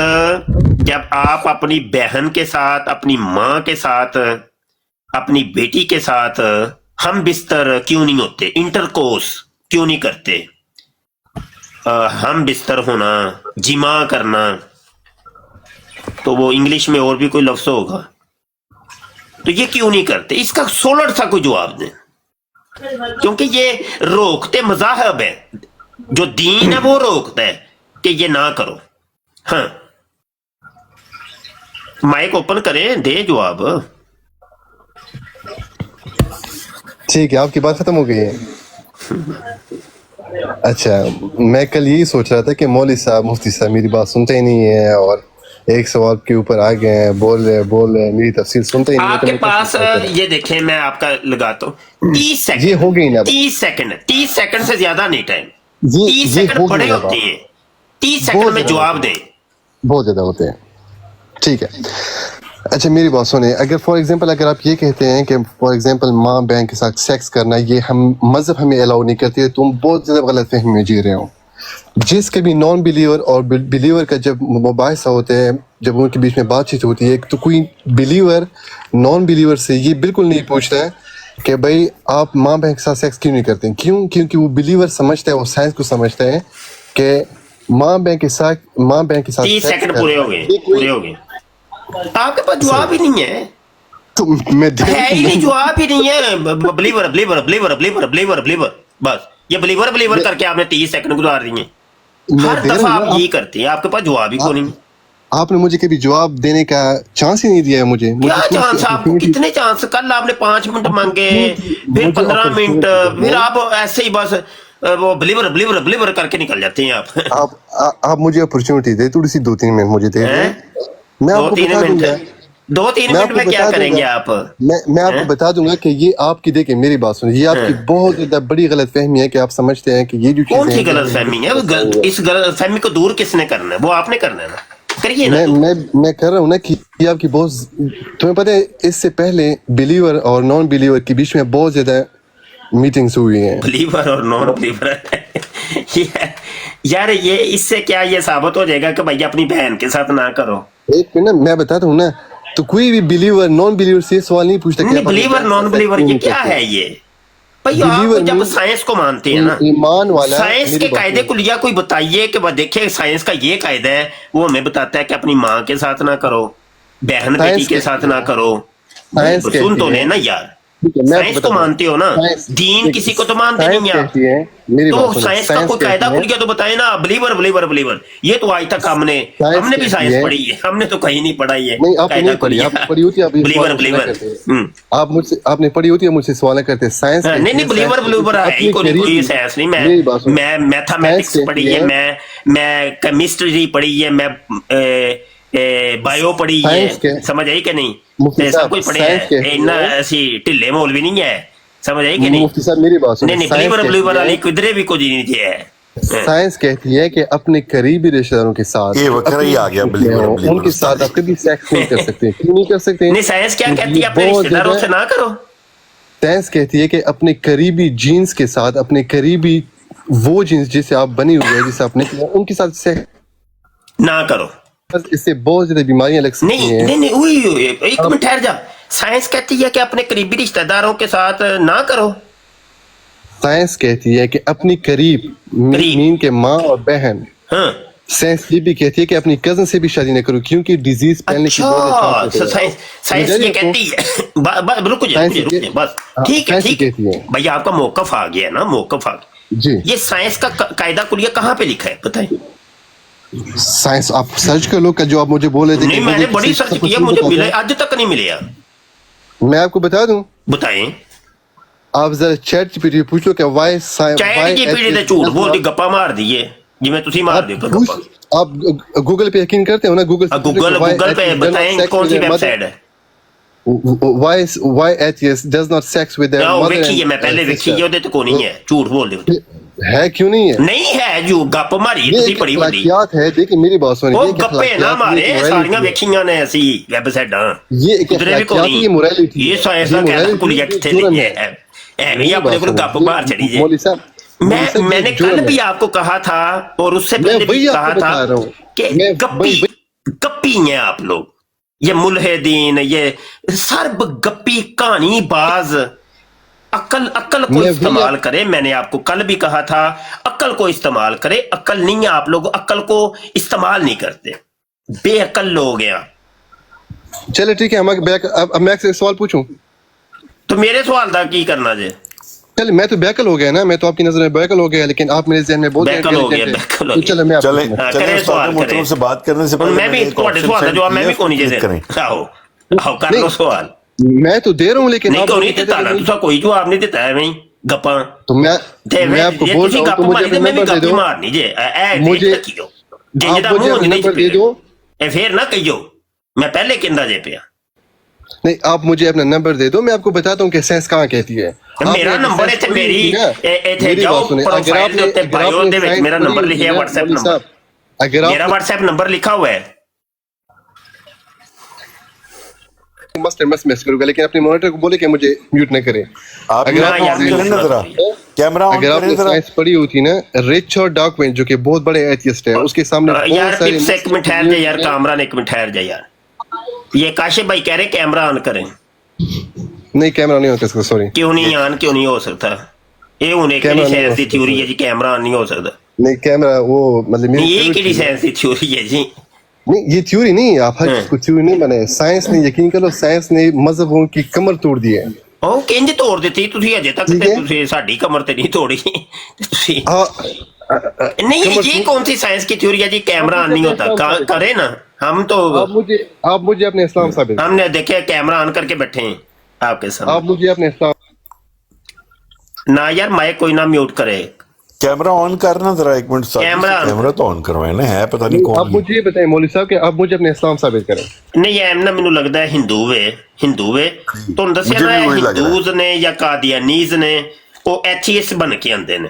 जब आप अपनी बहन के साथ, अपनी माँ के साथ, अपनी बेटी के साथ हम बिस्तर क्यों नहीं होते, इंटरकोर्स क्यों नहीं करते? हम बिस्तर होना, जिमा करना, तो वो इंग्लिश में और भी कोई लफ्ज होगा, तो ये क्यों नहीं करते? इसका सोलर सा कोई जवाब दें, क्योंकि ये रोकते मज़ाहब है, जो दीन है वो रोकता है कि ये ना करो। हाँ माइक ओपन करें, दे जवाब। ठीक है, आपकी बात खत्म हो गई है। अच्छा, मैं कल यही सोच रहा था कि मौलवी साहब, मुफ्ती साहब मेरी बात सुनते ही नहीं है और एक सवाल के ऊपर आ गए हैं, बोल रहे मेरी तफसील सुनते ही नहीं। आपके पास ये देखें, मैं आपका लगाता हूँ 30 सेकंड। ये हो गई ना, 30 सेकंड से ज्यादा नहीं टाइम। 30 सेकंड बड़े होते हैं, 30 सेकंड में जवाब दें। बहुत ज्यादा होते हैं। ठीक है, अच्छा मेरी बात सुने, अगर फॉर एग्जांपल अगर आप ये कहते हैं कि फॉर एग्जांपल माँ बहन के साथ सेक्स करना ये हम मज़हब हमें अलाउ नहीं करती है, तुम बहुत ज़्यादा गलत फहमी में जी रहे हो। जिस कभी नॉन बिलीवर और बिलीवर का जब मुबाहिसा होते हैं, जब उनके बीच में बातचीत होती है, तो कोई बिलीवर नॉन बिलीवर से ये बिल्कुल नहीं पूछता है कि भाई आप माँ बहन के साथ सेक्स क्यों नहीं करते। क्यों? क्योंकि वो बिलीवर समझता है, वो साइंस को समझता है कि माँ बहन के साथ 30 सेकंड पूरे हो गए। आपके पास जवाब ही नहीं है, तो मैं है ही नहीं, जवाब ही नहीं है। बिलीवर बस ये बिलीवर करके आपने 30 सेकंड गुजार दिए। हर दफा आप यही करते हैं, आपके पास जवाब ही नहीं। आपने मुझे कभी जवाब देने का चांस ही नहीं दिया है। मुझे क्या चांस? आपको कितने चांस? कल आपने 5 मिनट मांगे, फिर 15 मिनट, फिर आप ऐसे ही बस वो बिलीवर करके निकल जाते हैं आप मुझे अपॉर्चुनिटी दे, थोड़ी सी 2-3 मिनट मुझे दे। मैं आपको बता दूंगा 2-3 मिनट में क्या करेंगे आप? मैं आपको बता दूंगा कि ये आपकी, देखिए मेरी बात सुनिए, ये आपकी बहुत ज्यादा बड़ी गलत फहमी है कि आप समझते हैं कि ये जो कौन सी गलत फहमी है? इस गलत फहमी को दूर किसने करना है? वो आपने करना है ना, करिए ना। मैं कर रहा हूँ ना कि आपकी बहुत, तुम्हें पता है इससे पहले बिलीवर और नॉन बिलीवर के बीच में बहुत ज्यादा मीटिंग्स हुई हैं। बिलीवर और नॉन बिलीवर यार ये इससे क्या ये साबित हो जाएगा कि भाई अपनी बहन के साथ ना करो? एक मिनट मैं बताता हूँ ना, तो कोई भी बिलीवर नॉन बिलीवर से सवाल नहीं पूछता कि बिलीवर नॉन बिलीवर ये क्या है? ये भाई आप जब साइंस को मानते हैं ना, ईमान वाला साइंस के कायदे कुलिया कोई बताइए कि देखिए साइंस का ये कायदा है, वो हमें बताता है कि अपनी माँ के साथ ना करो, बहन बेटी के साथ ना करो। सुन तो लेना यार, साइंस को मानते हो ना, दीन किसी को तो मानते नहीं आप, तो साइंस का कोई कायदा खुल गया तो बताए ना। बिलीवर ये तो आज तक हमने भी साइंस पढ़ी है, हमने तो कहीं नहीं पढ़ा है। आपने पढ़ी होती है, बिलीवर आपने पढ़ी होती है, मुझसे सवाल करते साइंस नहीं बिलीवर है कोई साइंस नहीं। मैं मैथमेटिक्स पढ़ी है, मैं केमिस्ट्री पढ़ी है, मैं बायो पढ़ी है, समझ आई कि नहीं? सब कुछ पढ़े हैं, इतना ऐसी ढिले मोल भी नहीं है, समझ आई कि नहीं? मुफ्ती साहब मेरी बात सुनिए, नहीं बिलीवर वाली किधरे भी कुछ नहीं है। साइंस कहती है कि अपने करीबी रिश्तेदारों के साथ ये वक्र ही आ गया, बिलीवर उनके साथ आप कभी सेक्स नहीं कर सकते। क्यों नहीं कर सकते? नहीं साइंस क्या कहती है? अपने रिश्तेदारों से ना करो। साइंस कहती है कि अपने करीबी जीन्स के साथ, अपने करीबी वो जीन्स जिससे आप बनी हुई है, जिससे आपने उनके साथ सेक्स ना करो। इससे बहुत ज्यादा बीमारियां लग सकती हैं। नहीं एक मिनट ठहर जा। साइंस कहती है कि अपने करीबी रिश्तेदारों के साथ ना करो। साइंस कहती है कि अपनी करीब मीन के माँ और बहन। साइंस ये भी कहती है कि अपनी कजन से भी शादी न करो, क्योंकि डिजीज फैलने की साइंस ये कहती है। रुक जाइए बस, ठीक है भैया, आपका मौकफ आ गया ना, मौकफ आ गया जी। ये साइंस का कायदा कुलिया कहाँ पे लिखा है बताइए? साइंस आप सर्च कर लो, जो आप मुझे बोले थे। नहीं मैंने बड़ी सर्च किया, मुझे मिला आज तक नहीं मिले। मैं आपको बता दूं, बताएं। आप जरा चैट जीपीटी पूछ लो कि व्हाई चैट जीपीटी ने झूठ बोल दी, गप्पा मार दी है जिਵੇਂ ਤੁਸੀਂ मार दे। आप गूगल पे यकीन करते हो ना? गूगल पे बताएं कौन सी वेबसाइट है? why atheist does not sex with their mother? देखिए मैं पहले देखी है, ਉਹਦੇ ਤੇ ਕੋਈ नहीं है, झूठ बोल दे। है क्यों नहीं है? नहीं है, जो गप मारी ਤੁਸੀਂ बड़ी बड़ी अखलाकियात है। देखिए मेरी बात सुनिए, ਉਹ ਗੱਪੇ ਨਾ ਮਾਰੇ, ਸਾਰੀਆਂ ਵੇਖੀਆਂ ਨੇ ਅਸੀਂ ਵੈਬਸਾਈਟਾਂ। ये एक अखलाकियात की मोरालिटी, ये साइंस का कहता कुलिया किथे नहीं है, ऐਵੇਂ अपने को गप मार चढ़ी है। मौलवी साहब मैंने कल भी आपको कहा था और उससे पहले भी कहा था कि गप्पी हैं आप लोग, ये मुल्हिदीन, ये सर्ब गप्पी कहानी बाज। अक्ल को इस्तेमाल करे। मैंने आपको कल भी कहा था अक्ल को इस्तेमाल करे। अक्ल नहीं है, आप लोग अक्ल को इस्तेमाल नहीं करते, बेअक्ल लोग हैं। चले ठीक है, अब मैं एक सवाल पूछूं तो मेरे सवाल का की करना जे? चल मैं तो बैकल हो गया ना, मैं तो आपकी नजर में बैकल हो गया, लेकिन आप मेरे ज़हन में बहुत बैकल हो गया। तो चलो मैं चले से बात करने से पहले मैं भी तुम्हारे सवाल का जवाब मैं भी कोनी जे आओ कर लो सवाल। मैं तो दे रहा हूँ, लेकिन नहीं नहीं देता ना, दूसरा कोई जवाब नहीं देता है। मैं गप्पा तो मैं आपको बोल रहा हूँ, तो मुझे अपना नंबर दे दो, मारनी जे मुझे नंबर दे दो। फिर ना कहियो मैं पहले कहंदा जे पिया। नहीं, आप मुझे अपना नंबर दे दो, मैं आपको बताता हूँ कि साइंस कहाँ कहती है। मेरा नंबर है मेरी जाओ प्रोफाइल दे उत्ते बायो दे विच मेरा नंबर लिखा है, व्हाट्सएप नंबर। अगर मेरा व्हाट्सएप नंबर लिखा हुआ है, मस्ट मैसेज करूंगा, लेकिन अपने मॉनिटर को बोले कि मुझे म्यूट न करें। आप अगर ना आप यार, ऑन करें जरा, कैमरा ऑन अगर करें आपने जरा। साइंस पढ़ी होती ना, रिच और डार्विन जो कि बहुत बड़े एथियस्ट है, उसके सामने यार बहुत सारे पिप्स एक मिनट ठहर जा यार, कामरान एक मिनट ठहर जा यार। ये काशिफ भाई कह रहे कैमरा ऑन करें, नहीं कैमरा नहीं होता इसका, सॉरी क्यों नहीं ऑन क्यों नहीं हो सकता? ये हूं एक कैमरा नहीं साइंस हो की सकता, थ्योरी है जी, कैमरा ऑन नहीं हो सकता। नहीं कैमरा वो मतलब मेरी ये theory केड़ी थी। साइंस की थ्योरी है जी? नहीं ये थ्योरी नहीं, आप हर चीज को थ्योरी नहीं बने। साइंस ने यकीन करो, साइंस ने मजहबों की कमर तोड़ दी है। ਉਹ ਕਿੰਜ ਤੋੜ ਦਿੱਤੀ ਤੁਸੀਂ? ਅਜੇ ਤੱਕ ਠੀਕ ਤੇ ਹੈ। ਤੁਸੀਂ ਸਾਡੀ ਕਮਰ ਤੇ ਨਹੀਂ ਤੋੜੀ ਤੁਸੀਂ। हाँ नहीं ये कौन सी साइंस की थ्योरी है जी? कैमरा ऑन नहीं होता, करे ना हम तो। आप मुझे अपने इस्लाम साबित, हमने देखे कैमरा ऑन करके बैठे हैं आपके सामने। आप मुझे अपने इस्लाम ना यार माइक कोई ना म्यूट करे, कैमरा ऑन करना जरा, एक मिनट साहब, कैमरा- कैमरा तो ऑन करवाए ना, है पता नहीं आप कौन। मुझे ये बताएं मौलवी साहब कि आप मुझे अपने इस्लाम साबित करें। नहीं ਐਮ ਨਾ ਮੈਨੂੰ ਲੱਗਦਾ ਹੈ ਹਿੰਦੂ ਵੇ ਤੁਹਾਨੂੰ ਦੱਸਿਆ ਮੁਝੇ ਨਾ, ਵੀ ਉਹੀ ਲੱਗ ਰਿਹਾ। ਹਿੰਦੂਜ਼ ਨੇ ਜਾਂ ਕਾਦੀਆਨੀਜ਼ ਨੇ ਉਹ ਐਥੀਇਸਟ ਬਣ ਕੇ ਆਉਂਦੇ ਨੇ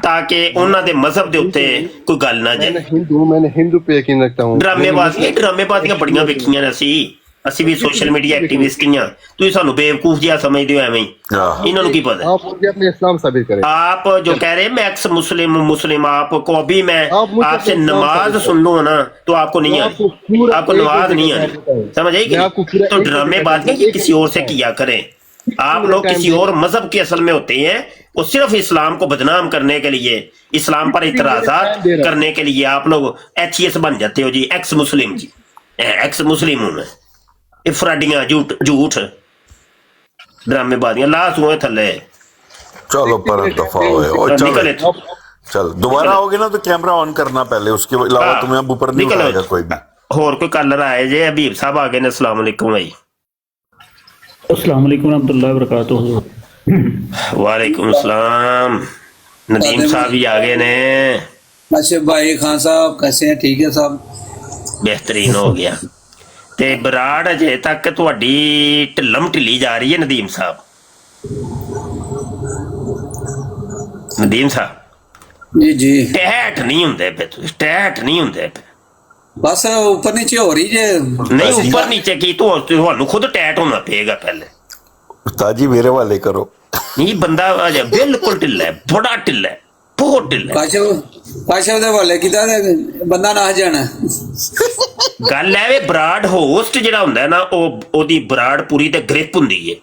ਤਾਂ ਕਿ ਉਹਨਾਂ ਦੇ ਮਜ਼ਹਬ ਦੇ ਉੱਤੇ ਕੋਈ ਗੱਲ ਨਾ ਜਾਏ। मैंने हिंदू पे यकीन रखता हूँ। ਡਰਾਮੇਬਾਜ਼ੀਆਂ ਬੜੀਆਂ ਵੇਖੀਆਂ ਨੇ ਅਸੀਂ ਵੀ ਸੋਸ਼ਲ ਮੀਡੀਆ ਐਕਟਿਵਿਸਟ ਹੀ ਆ। ਤੁਸੀਂ ਸਾਨੂੰ ਬੇਵਕੂਫ ਜਿਹਾ ਸਮਝਦੇ ਹੋ ਐਵੇਂ ਹੀ, हाँ। ਇਹਨਾਂ ਨੂੰ ਕੀ ਪਤਾ? आप मुझे अपने इस्लाम साबित करें। आप जो कह रहे हैं मैं एक्स मुस्लिम आपको अभी मैं आप मुझे आपसे अपने इस्लाम नमाज साबित सुन लूँ ना तो आपको नहीं आपको आनी, पूरा आपको एक नमाज एक नहीं बताएं, आनी, समझ मैं आपको आएगी? पूरा तो एक एक ड्रामेबाजी बताएं, किसी और से किया करें। आप लोग किसी और मजहब के असल में होते हैं, वो सिर्फ इस्लाम को बदनाम करने के लिए, इस्लाम पर इतराजात करने के लिए आप लोग एचईएस बन जाते हो जी, एक्स मुस्लिम जी, एक्स मुस्लिम हूं मैं। ये फ्राडियां झूठ ड्रामेबाजियां ला सुए थले चलो पर दफा हुए और निकले चलो चल दोबारा आओगे ना तो कैमरा ऑन करना पहले, उसके अलावा तुम्हें अब ऊपर नहीं निकलो। उठाएगा कोई भी। होर कोई कलर आए जे? हबीब साहब आ गए ने, अस्सलाम वालेकुम भाई। अस्सलाम वालेकुम रहमतुल्लाहि व बरकातुहू। वालेकुम सलाम। नदीम साहब भी आ गए ने। अच्छा भाई खान साहब कैसे हैं? ठीक है साहब, बेहतरीन हो गया। ते बराड़ अजे तक तुहाडी ढिल्लम ढिल्ली जा रही है नदीम साहब। नदीम साहब जी जी टैट नहीं हुंदे पे, तुसीं टैट नहीं हुंदे पे। बस ऊपर नीचे हो रही जे। नहीं ऊपर नीचे की ਤੁਹਾਨੂੰ खुद टैट होना पेगा पहले। उस्ताद जी मेरे वाले करो। नहीं बंदा अजे बिल्कुल ढिल्ला है, बड़ा ढिल्ला है, बहुत ढिल्ला है। काशव दे वाले किदा बंदा ना जाना। ਗੱਲ ਹੈ ਵੇ ਬਰਾਡ ਹੋਸਟ ਜਿਹੜਾ ਹੁੰਦਾ ਨਾ ਉਹਦੀ ਬਰਾਡ ਪੂਰੀ ਤੇ ਗ੍ਰਿਪ ਹੁੰਦੀ ਏ,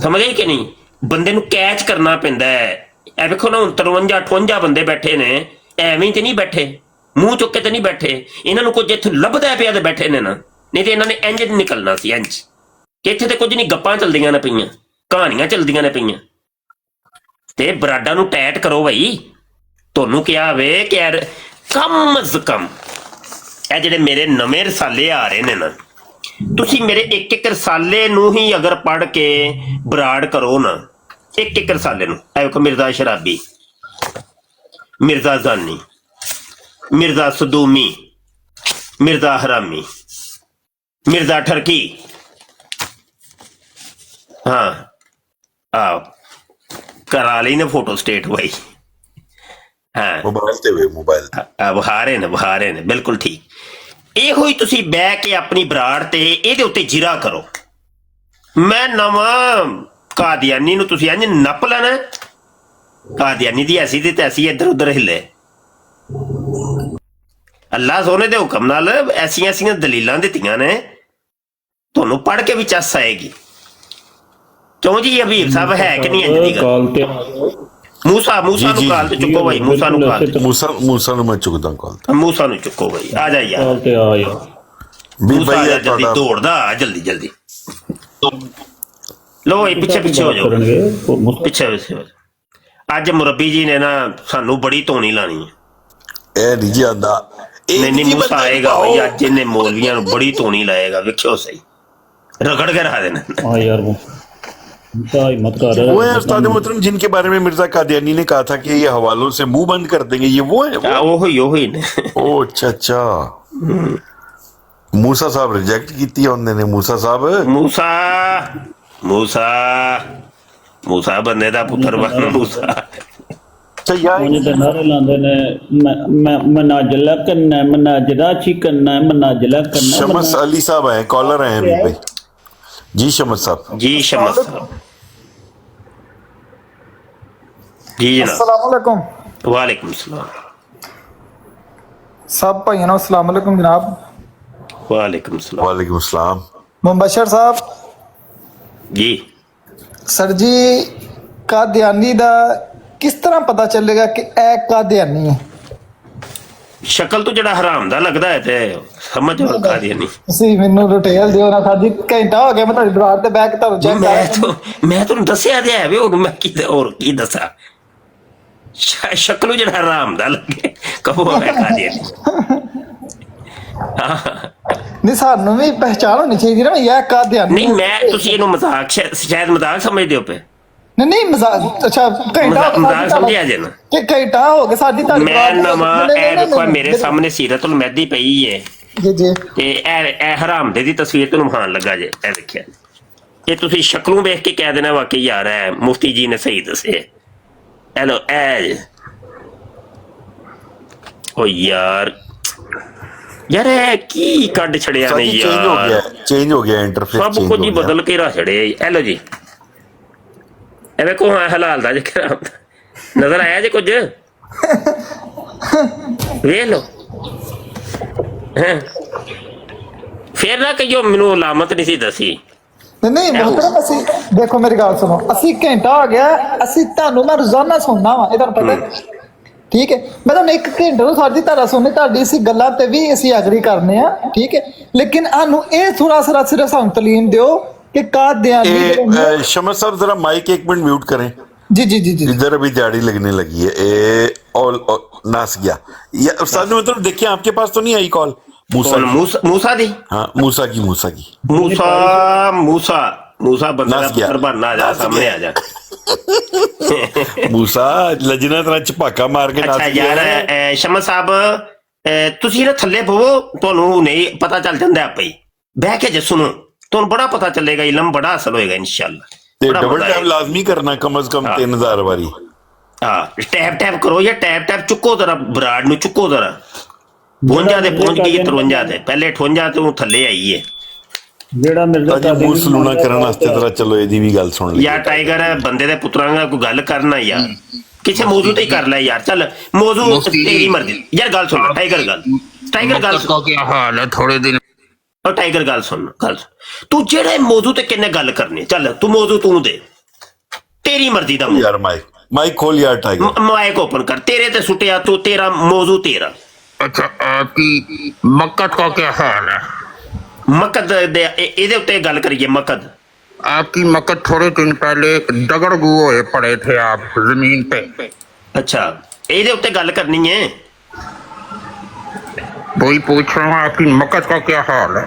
ਸਮਝ ਆਈ ਕਿ ਨਹੀਂ? ਬੰਦੇ ਨੂੰ ਕੈਚ ਕਰਨਾ ਪੈਂਦਾ ਹੈ। ਇਹ ਵੇਖੋ ਨਾ 53 58 ਬੰਦੇ ਬੈਠੇ ਨੇ, ਐਵੇਂ ਤੇ ਨਹੀਂ ਬੈਠੇ, ਮੂੰਹ ਚੁੱਕ ਕੇ ਤੇ ਨਹੀਂ ਬੈਠੇ। ਇਹਨਾਂ ਨੂੰ ਕੁਝ ਇੱਥੇ ਲੱਭਦਾ ਪਿਆ ਤੇ ਬੈਠੇ ਨੇ ਨਾ, ਨਹੀਂ ਤੇ ਇਹਨਾਂ ਨੇ ਇੰਜ ਨਿਕਲਣਾ ਸੀ ਇੰਜ ਕਿ ਇੱਥੇ ਤੇ ਕੁਝ ਨਹੀਂ, ਗੱਪਾਂ ਚੱਲਦੀਆਂ ਨੇ ਪਈਆਂ, ਕਹਾਣੀਆਂ ਚੱਲਦੀਆਂ ਨੇ ਪਈਆਂ। ਤੇ ਬਰਾਡਾਂ ਨੂੰ ਟੈਟ ਕਰੋ ਬਈ। ਤੁਹਾਨੂੰ ਕਿਹਾ ਵੇ ਕਿ ਯਾਰ ਕਮ ਅਜ਼ ਕਮ ਇਹ ਜਿਹੜੇ ਮੇਰੇ ਨਵੇਂ ਰਸਾਲੇ ਆ ਰਹੇ ਨੇ ਨਾ, ਤੁਸੀਂ ਮੇਰੇ ਇੱਕ ਇੱਕ ਰਸਾਲੇ ਨੂੰ ਹੀ ਅਗਰ ਪੜ੍ਹ ਕੇ ਬਰਾੜ ਕਰੋ ਨਾ, ਇੱਕ ਇੱਕ ਰਸਾਲੇ ਨੂੰ, ਐ ਵੇਖੋ ਮਿਰਜ਼ਾ ਸ਼ਰਾਬੀ, ਮਿਰਜ਼ਾ ਜ਼ਾਨੀ, ਮਿਰਜ਼ਾ ਸਦੂਮੀ, ਮਿਰਜ਼ਾ ਹਰਾਮੀ, ਮਿਰਜ਼ਾ ਠਰਕੀ, ਹਾਂ ਆ ਕਰਾ ਲਈ ਨੇ ਫੋਟੋ ਸਟੇਟ ਬਾਈ। ਹਾਂ मोबाइल ते वे मोबाइल ਬਹਾ ਰਹੇ ਨੇ ਬਿਲਕੁਲ ਠੀਕ। ਇਹੋ ਹੀ ਤੁਸੀਂ ਬਹਿ ਕੇ ਆਪਣੀ ਬਰਾੜ ਤੇ ਇਹਦੇ ਉੱਤੇ ਜਿਰਾ ਕਰੋ। ਮੈਂ ਨਵਾਂ ਕਾਦੀਆਨੀ ਨੂੰ ਤੁਸੀਂ ਇੰਜ ਨੱਪ ਲੈਣਾ, ਕਾਦੀਆਨੀ ਦੀ ਐਸੀ ਦੀ ਤੈਸੀ ਇੱਧਰ ਉੱਧਰ ਹਿੱਲੇ। ਅੱਲਾ ਸੋਨੇ ਦੇ ਹੁਕਮ ਨਾਲ ਐਸੀਆਂ ਐਸੀਆਂ ਦਲੀਲਾਂ ਦਿੱਤੀਆਂ ਨੇ, ਤੁਹਾਨੂੰ ਪੜ੍ਹ ਕੇ ਵੀ ਚੱਸ ਆਏਗੀ। ਕਿਉਂ ਜੀ ਹਬੀਬ ਸਾਹਿਬ ਹੈ ਕਿ ਨਹੀਂ ਇੰਜ ਦੀ ਗੱਲ? ਕਾਲ ਤੇ ਆ ਜਾਓ। मूसा ਨੂੰ ਕਾਲ ਤੇ ਚੁੱਕੋ ਭਾਈ, मूसा ਨੂੰ ਕਾਲ ਤੇ, मूसा ਨੂੰ मैं चुकदा कॉल मूसा ਨੂੰ ਚੁੱਕੋ ਭਾਈ। ਆ ਜਾ ਯਾਰ, ਕਾਲ ਤੇ ਆ ਯਾਰ। भी मूसा आ भाई जा, है जल्दी थोड़ा दौड़दा जल्दी जल्दी। लो भाई पीछे पीछे हो जाओ, ਪਿੱਛੇ ਹੋ ਜਾਓ। ਅੱਜ ਮੁਰੱਬੀ ਜੀ ਨੇ ਨਾ ਸਾਨੂੰ ਬੜੀ ਧੋਣੀ ਲਾਣੀ ਹੈ। ए नहीं जी आंदा ਨਹੀਂ ਨਹੀਂ मूसा ਆਏਗਾ ਭਾਈ, ਅੱਜ ਇਹਨੇ ਮੌਲਵੀਆਂ ਨੂੰ ਬੜੀ ਧੋਣੀ ਲਾਏਗਾ, ਵੇਖਿਓ ਸਹੀ, ਰਗੜ ਕੇ ਰਹਾ ਦੇਣਾ। हाँ यार वो मत कर। वो है उस्ताद मोहतरम जिनके बारे में मिर्जा कादियानी ने कहा था कि ये हवालों से मुंह बंद कर देंगे, ये वो है ਉਹ ਹੀ ਨੇ। ओ अच्छा अच्छा मूसा साहब रिजेक्ट की उन्होंने। मूसा साहब मूसा ਬੰਦੇ ਦਾ ਪੁੱਤਰ ਬਣ मूसा। मुझे तो नारे लांदे ने मनाजला करना, मनाजरा ची करना, मनाजला करना। शमस अली साहब हैं, कॉलर हैं अभी भाई। जी शमद साहब। जी शमद साहब। जी जनाब। अस्सलाम वालेकुम। वालेकुम सलाम। सब भाइयों को अस्सलाम वालेकुम जनाब। वालेकुम सलाम। वालेकुम सलाम। मुबशर साहब जी सर जी, कादियानी दा किस तरह पता चलेगा कि ए कादियानी है? शक्ल तो जड़ा हराम दा लगदा है ते समझ कादियानी। ਤੁਸੀਂ ਮੈਨੂੰ ਡਿਟੇਲ ਦਿਓ ਨਾ ਸਾਡੀ, ਘੰਟਾ ਹੋ ਗਿਆ ਮੈਂ ਤੁਹਾਡੀ ਦੁਕਾਨ ਤੇ ਬੈਠ ਕੇ ਤੁਹਾਨੂੰ ਚੈੱਕ ਕਰ मैं ਤੁਹਾਨੂੰ ਦੱਸਿਆ ਤੇ ਹੈ ਵੇ ਹੁਣ ਮੈਂ ਕੀ ਹੋਰ ਕੀ ਦੱਸਾਂ। ਸ਼ਕਲ ਜਿਹੜਾ ਹਰਾਮ ਦਾ ਲੱਗੇ ਕਹੋ ਹੈ ਕਾਦੀਆਨੀ। ਨਹੀਂ ਸਾਨੂੰ ਵੀ ਪਹਿਚਾਣ ਹੋਣੀ ਚਾਹੀਦੀ ਨਾ ਇਹ ਕਾदियानी। ਨਹੀਂ ਮੈਂ ਤੁਸੀਂ ਇਹਨੂੰ ਮਜ਼ਾਕ ਸ਼ਾਇਦ ਮਜ਼ਾਕ ਸਮਝਦੇ ਹੋ ਪਏ। ਨਹੀਂ ਮਜ਼ਾਕ, ਅੱਛਾ ਘੰਟਾ ਮਜ਼ਾਕ ਸਮਝਿਆ ਜੇ ਨਾ ਕਿ ਘੰਟਾ ਹੋ ਗਿਆ ਸਾਡੀ ਤੁਹਾਡੀ ਮੈਂ ਨਵਾਂ ਇਹ ਦੇਖੋ ਮੇਰੇ ਸਾਹਮਣੇ ਸੀਰਤੁਲ ਮਹਿਦੀ ਪਈ ਹੈ ਜੀ ਜੀ ਤੇ ਇਹ ਹਰਾਮਦੇ ਦੀ ਤਸਵੀਰ ਤੁਹਾਨੂੰ ਵਿਖਾਉਣ ਲੱਗਾ ਜੇ ਇਹ ਦੇਖਿਆ ਇਹ ਤੁਸੀਂ ਸ਼ਕਲੋਂ ਵੇਖ ਕੇ ਕਹਿ ਦੇਣਾ ਵਾਕਈ ਯਾਰ ਹੈ ਮੁਫਤੀ ਜੀ ਨੇ ਸਹੀ ਦੱਸਿਆ। ਹੈਲੋ ਐ ਓ ਯਾਰ ਯਾਰ ਇਹ ਕੀ ਕੱਢ ਛੜਿਆ ਨੇ ਯਾਰ चेंज हो गया इंटरफेस सब कुछ ही बदल के रख छड़े। हेलो जी ए देखो हाँ हलाल दा जिक्र नजर आया जी कुछ वे लो हैं फिर ना कहियो मैनू लामत नहीं सी दसी। ਨਹੀਂ ਮੁਹਤਰਮ ਅਸੀਂ ਦੇਖੋ ਮੇਰੀ ਗੱਲ ਸੁਣੋ, ਅਸੀਂ ਘੰਟਾ ਹੋ ਗਿਆ ਅਸੀਂ ਤੁਹਾਨੂੰ ਮੈਂ ਰੋਜ਼ਾਨਾ ਸੁਣਨਾ ਵਾ, ਇਹ ਤੁਹਾਨੂੰ ਪਤਾ ਠੀਕ ਹੈ। ਮੈਂ ਤੁਹਾਨੂੰ ਇੱਕ ਘੰਟੇ ਤੋਂ ਸਾਡੀ ਧਾਰਾ ਸੁਣਨੀ, ਤੁਹਾਡੀ ਅਸੀਂ ਗੱਲਾਂ ਤੇ ਵੀ ਅਸੀਂ ਐਗਰੀ ਕਰਨੇ ਆ ਠੀਕ ਹੈ, ਲੇਕਿਨ ਸਾਨੂੰ ਇਹ ਥੋੜਾ ਸਰਾ ਸਿਰਫ ਸਾਨੂੰ ਤਾਲੀਮ ਦਿਓ कि कादियानी। शमद साहब जरा माइक 1 मिनट म्यूट करें। जी जी जी जी इधर अभी दिहाड़ी लगने लगी है और नास गया ये उस्ताद ने मतलब देखिए आपके पास तो नहीं आई कॉल मूसा दी। हाँ मूसा की मूसा बंदा बनना जा सामने आ जा मूसा लजना तरह झपाका मार के। अच्छा यार शमद साहब ਤੁਸੀਂ ਨਾ ਥੱਲੇ ਪਵੋ ਤੁਹਾਨੂੰ ਨਹੀਂ ਪਤਾ ਚੱਲ ਜਾਂਦਾ ਆਪੇ ਹੀ ਬਹਿ ਕੇ ਜੇ ਸੁਣੋ ਤੁਹਾਨੂੰ ਬੜਾ ਪਤਾ ਚੱਲੇਗਾ ਇਲਮ ਬੜਾ ਹਾਸਲ ਹੋਏਗਾ इंशाल्लाह। ਤੇ ਡਬਲ ਟੈਪ ਲਾਜ਼ਮੀ ਕਰਨਾ ਕਮ ਸੇ ਕਮ 3000 ਵਾਰੀ। ਹਾਂ ਟੈਪ ਕਰੋ ਜਾਂ ਟੈਪ ਚੁੱਕੋ ਜ਼ਰਾ ਬਰਾੜ ਨੂੰ ਚੁੱਕੋ ਜ਼ਰਾ 52 ਤੇ ਪਹੁੰਚ ਗਈ 53 ਤੇ ਪਹਿਲੇ 58 ਤੋਂ ਥੱਲੇ ਆਈ ਹੈ ਜਿਹੜਾ ਮਿਰਜ਼ਾ ਮੂੰਹ ਸਲੂਣਾ ਕਰਨ ਵਾਸਤੇ ਜ਼ਰਾ ਚਲੋ ਇਹਦੀ ਵੀ ਗੱਲ ਸੁਣ ਲਈ। ਯਾਰ ਟਾਈਗਰ ਬੰਦੇ ਦੇ ਪੁੱਤਰਾਂ ਨਾਲ ਕੋਈ ਗੱਲ ਕਰਨਾ ਯਾਰ ਕਿਸੇ ਮੌਜੂ ਤੇ ਹੀ ਕਰ ਲੈ ਯਾਰ ਚੱਲ ਮੌਜੂ ਤੇਰੀ ਮਰਜ਼ੀ ਯਾਰ ਗੱਲ ਸੁਣ ਟਾਈਗਰ ਗੱਲ ਕੀ ਹਾਲ ਹੈ ਥੋੜੇ ਦਿਨ ਉਹ ਟਾਈਗਰ ਗੱਲ ਸੁਣ ਤੂੰ ਜਿਹੜੇ ਮੌਜੂ ਤੇ ਕਿੰਨੇ ਗੱਲ ਕਰਨੀ ਚੱਲ ਤੂੰ ਮੌਜੂ ਤੂੰ ਦੇ ਤੇਰੀ ਮਰਜ਼ੀ ਦਾ यार माइक खोल यार टाइगर माइक ओपन कर तेरे ते सुटिया तू तेरा मौजू तेरा। अच्छा आपकी मक्कत का क्या हाल है? मक्कद दे ਇਹਦੇ ਉੱਤੇ ਗੱਲ ਕਰੀਏ मक्कद आपकी मक्कत थोड़े दिन पहले दगड़ हुए पड़े थे आप जमीन पे। अच्छा ਇਹਦੇ ਉੱਤੇ ਗੱਲ ਕਰਨੀ ਹੈ वही पूछ रहा हूँ आपकी मक्कत का क्या हाल है?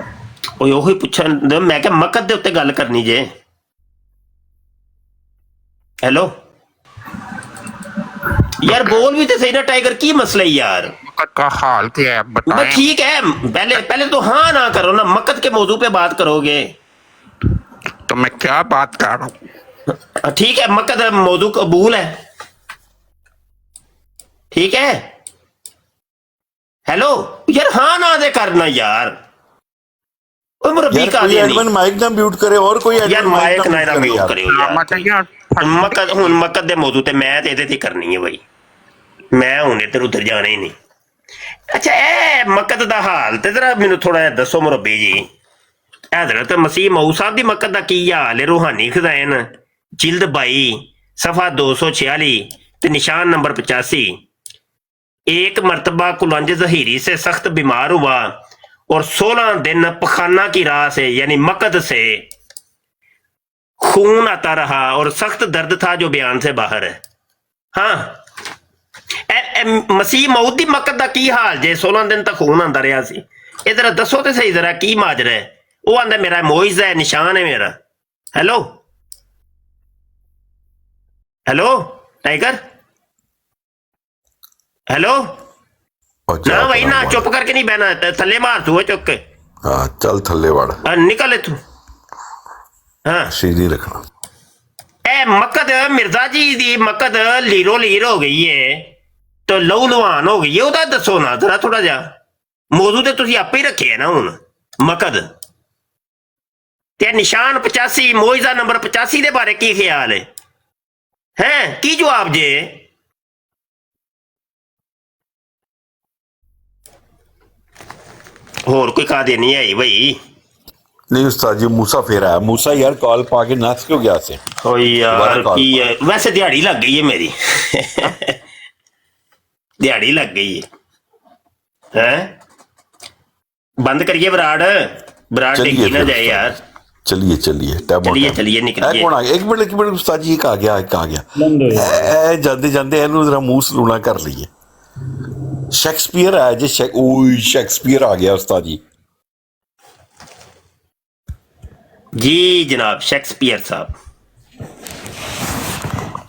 ਓਏ ਉਹੀ ਪੁੱਛਣ ਮੈਂ ਕਿਹਾ मक्कद ਦੇ ਉੱਤੇ ਗੱਲ ਕਰਨੀ ਜੇ। हेलो यार बोल भी तो सही ना टाइगर की मसला है यार मक्कत का हाल क्या है बताएं। ठीक है पहले तो हाँ ना करो ना मक्कद के मौजू पे बात करोगे तो मैं क्या बात कर रहा हूँ। ठीक है मक्कद मौजू कबूल है ठीक है। हेलो यार हाँ ना दे करना यार माइक ना म्यूट करे और कोई यार माइक ना म्यूट करे यार मक्कद हुन मक्कद दे मौजू ते मैं ते ਇਹਦੇ ਤੇ ਕਰਨੀ ਹੈ ਬਈ ਮੈਂ ਹੁਣ ਇੱਧਰ ਉੱਧਰ ਜਾਣਾ ਹੀ ਨਹੀਂ। ਅੱਛਾ ਇਹ ਮਕਦ ਦਾ ਹਾਲ ਤੇ ਜ਼ਰਾ ਮੈਨੂੰ ਥੋੜਾ ਜਿਹਾ ਦੱਸੋ ਮੁਰੱਬੀ ਜੀ। ਹਜ਼ਰਤ ਮਸੀਹ ਮਊਦ ਸਾਹਿਬ ਦੀ ਮਕਦ ਦਾ ਕੀ ਹਾਲ ਹੈ? ਰੂਹਾਨੀ ਖਜ਼ਾਇਨ ਜਿਲਦ 22 सफ़ा 246 ਤੇ ਨਿਸ਼ਾਨ नंबर 85। एक मरतबा कुलंज जहीरी से सख्त बीमार हुआ और 16 दिन पखाना की राह से यानी मकद से खून आता रहा और सख्त दर्द था जो बयान से बाहर है। हाँ मसीह मऊद दी मकद दा की हाल जे 16 दिन तक खून आंदा रहा सी ये जरा दसो ते सही जरा की माजरा है। वो आंदा मेरा मोइज़ा है निशान है मेरा। हेलो हेलो टाइगर हेलो ना भाई ना चुप करके नहीं बहना थले मार तू चुप के। हाँ चल थले वाड़ निकल तू। हाँ सीधी रखना ए मकद मिर्जा जी दी मकद लीरो लीर हो गई है तो लहू लुहान हो गई है ਉਹਦਾ ਦੱਸੋ ਨਾ ਜ਼ਰਾ ਥੋੜਾ ਜਿਹਾ ਮੌਜੂ ਤੇ ਤੁਸੀਂ ਆਪੇ ਹੀ ਰੱਖੇ ਹੈ ਨਾ ਹੁਣ ਮਕਦ ਤੇ ਨਿਸ਼ਾਨ 85 ਮੋਇਜ਼ਾ ਨੰਬਰ 85 ਦੇ ਬਾਰੇ ਕੀ ਖਿਆਲ ਹੈ ਕੀ ਜਵਾਬ ਜੇ? ਹੋਰ ਕੋਈ ਕਾਦੇ नहीं आई भाई? नहीं उस्ताद जी, मूसा फिर आया। मूसा यार कॉल पा के नाच क्यों गया से? ओ यार की है, वैसे दिहाड़ी लग गई है मेरी दिहाड़ी लग गई है बंद करिए बराड़ डिग्गी ना जाए यार। चलिए चलिए चलिए निकलिए। कौन आ गया? एक मिनट उस्ताद जी, आ गया जाते जाते इन्हू जरा मुंह सलूना कर लीए। शेक्सपियर आया जी, शेक्सपियर आ गया उस्ताद जी। जी जनाब, शेक्सपियर साहब।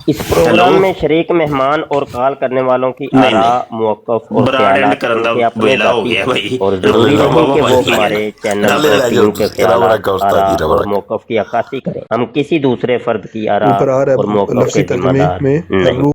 इस प्रोग्राम में शरीक मेहमान और कॉल करने वालों की आरा, मौक़िफ़ और ख्यालात उनके अपने ज़ाती और ज़रूरी नहीं कि वो हमारे चैनल पर टीम के ख्यालात, आरा और मौक़िफ़ की अक्कासी करें। हम किसी दूसरे फर्द की आरा और मौक़िफ़ के ज़िम्मेदार नहीं।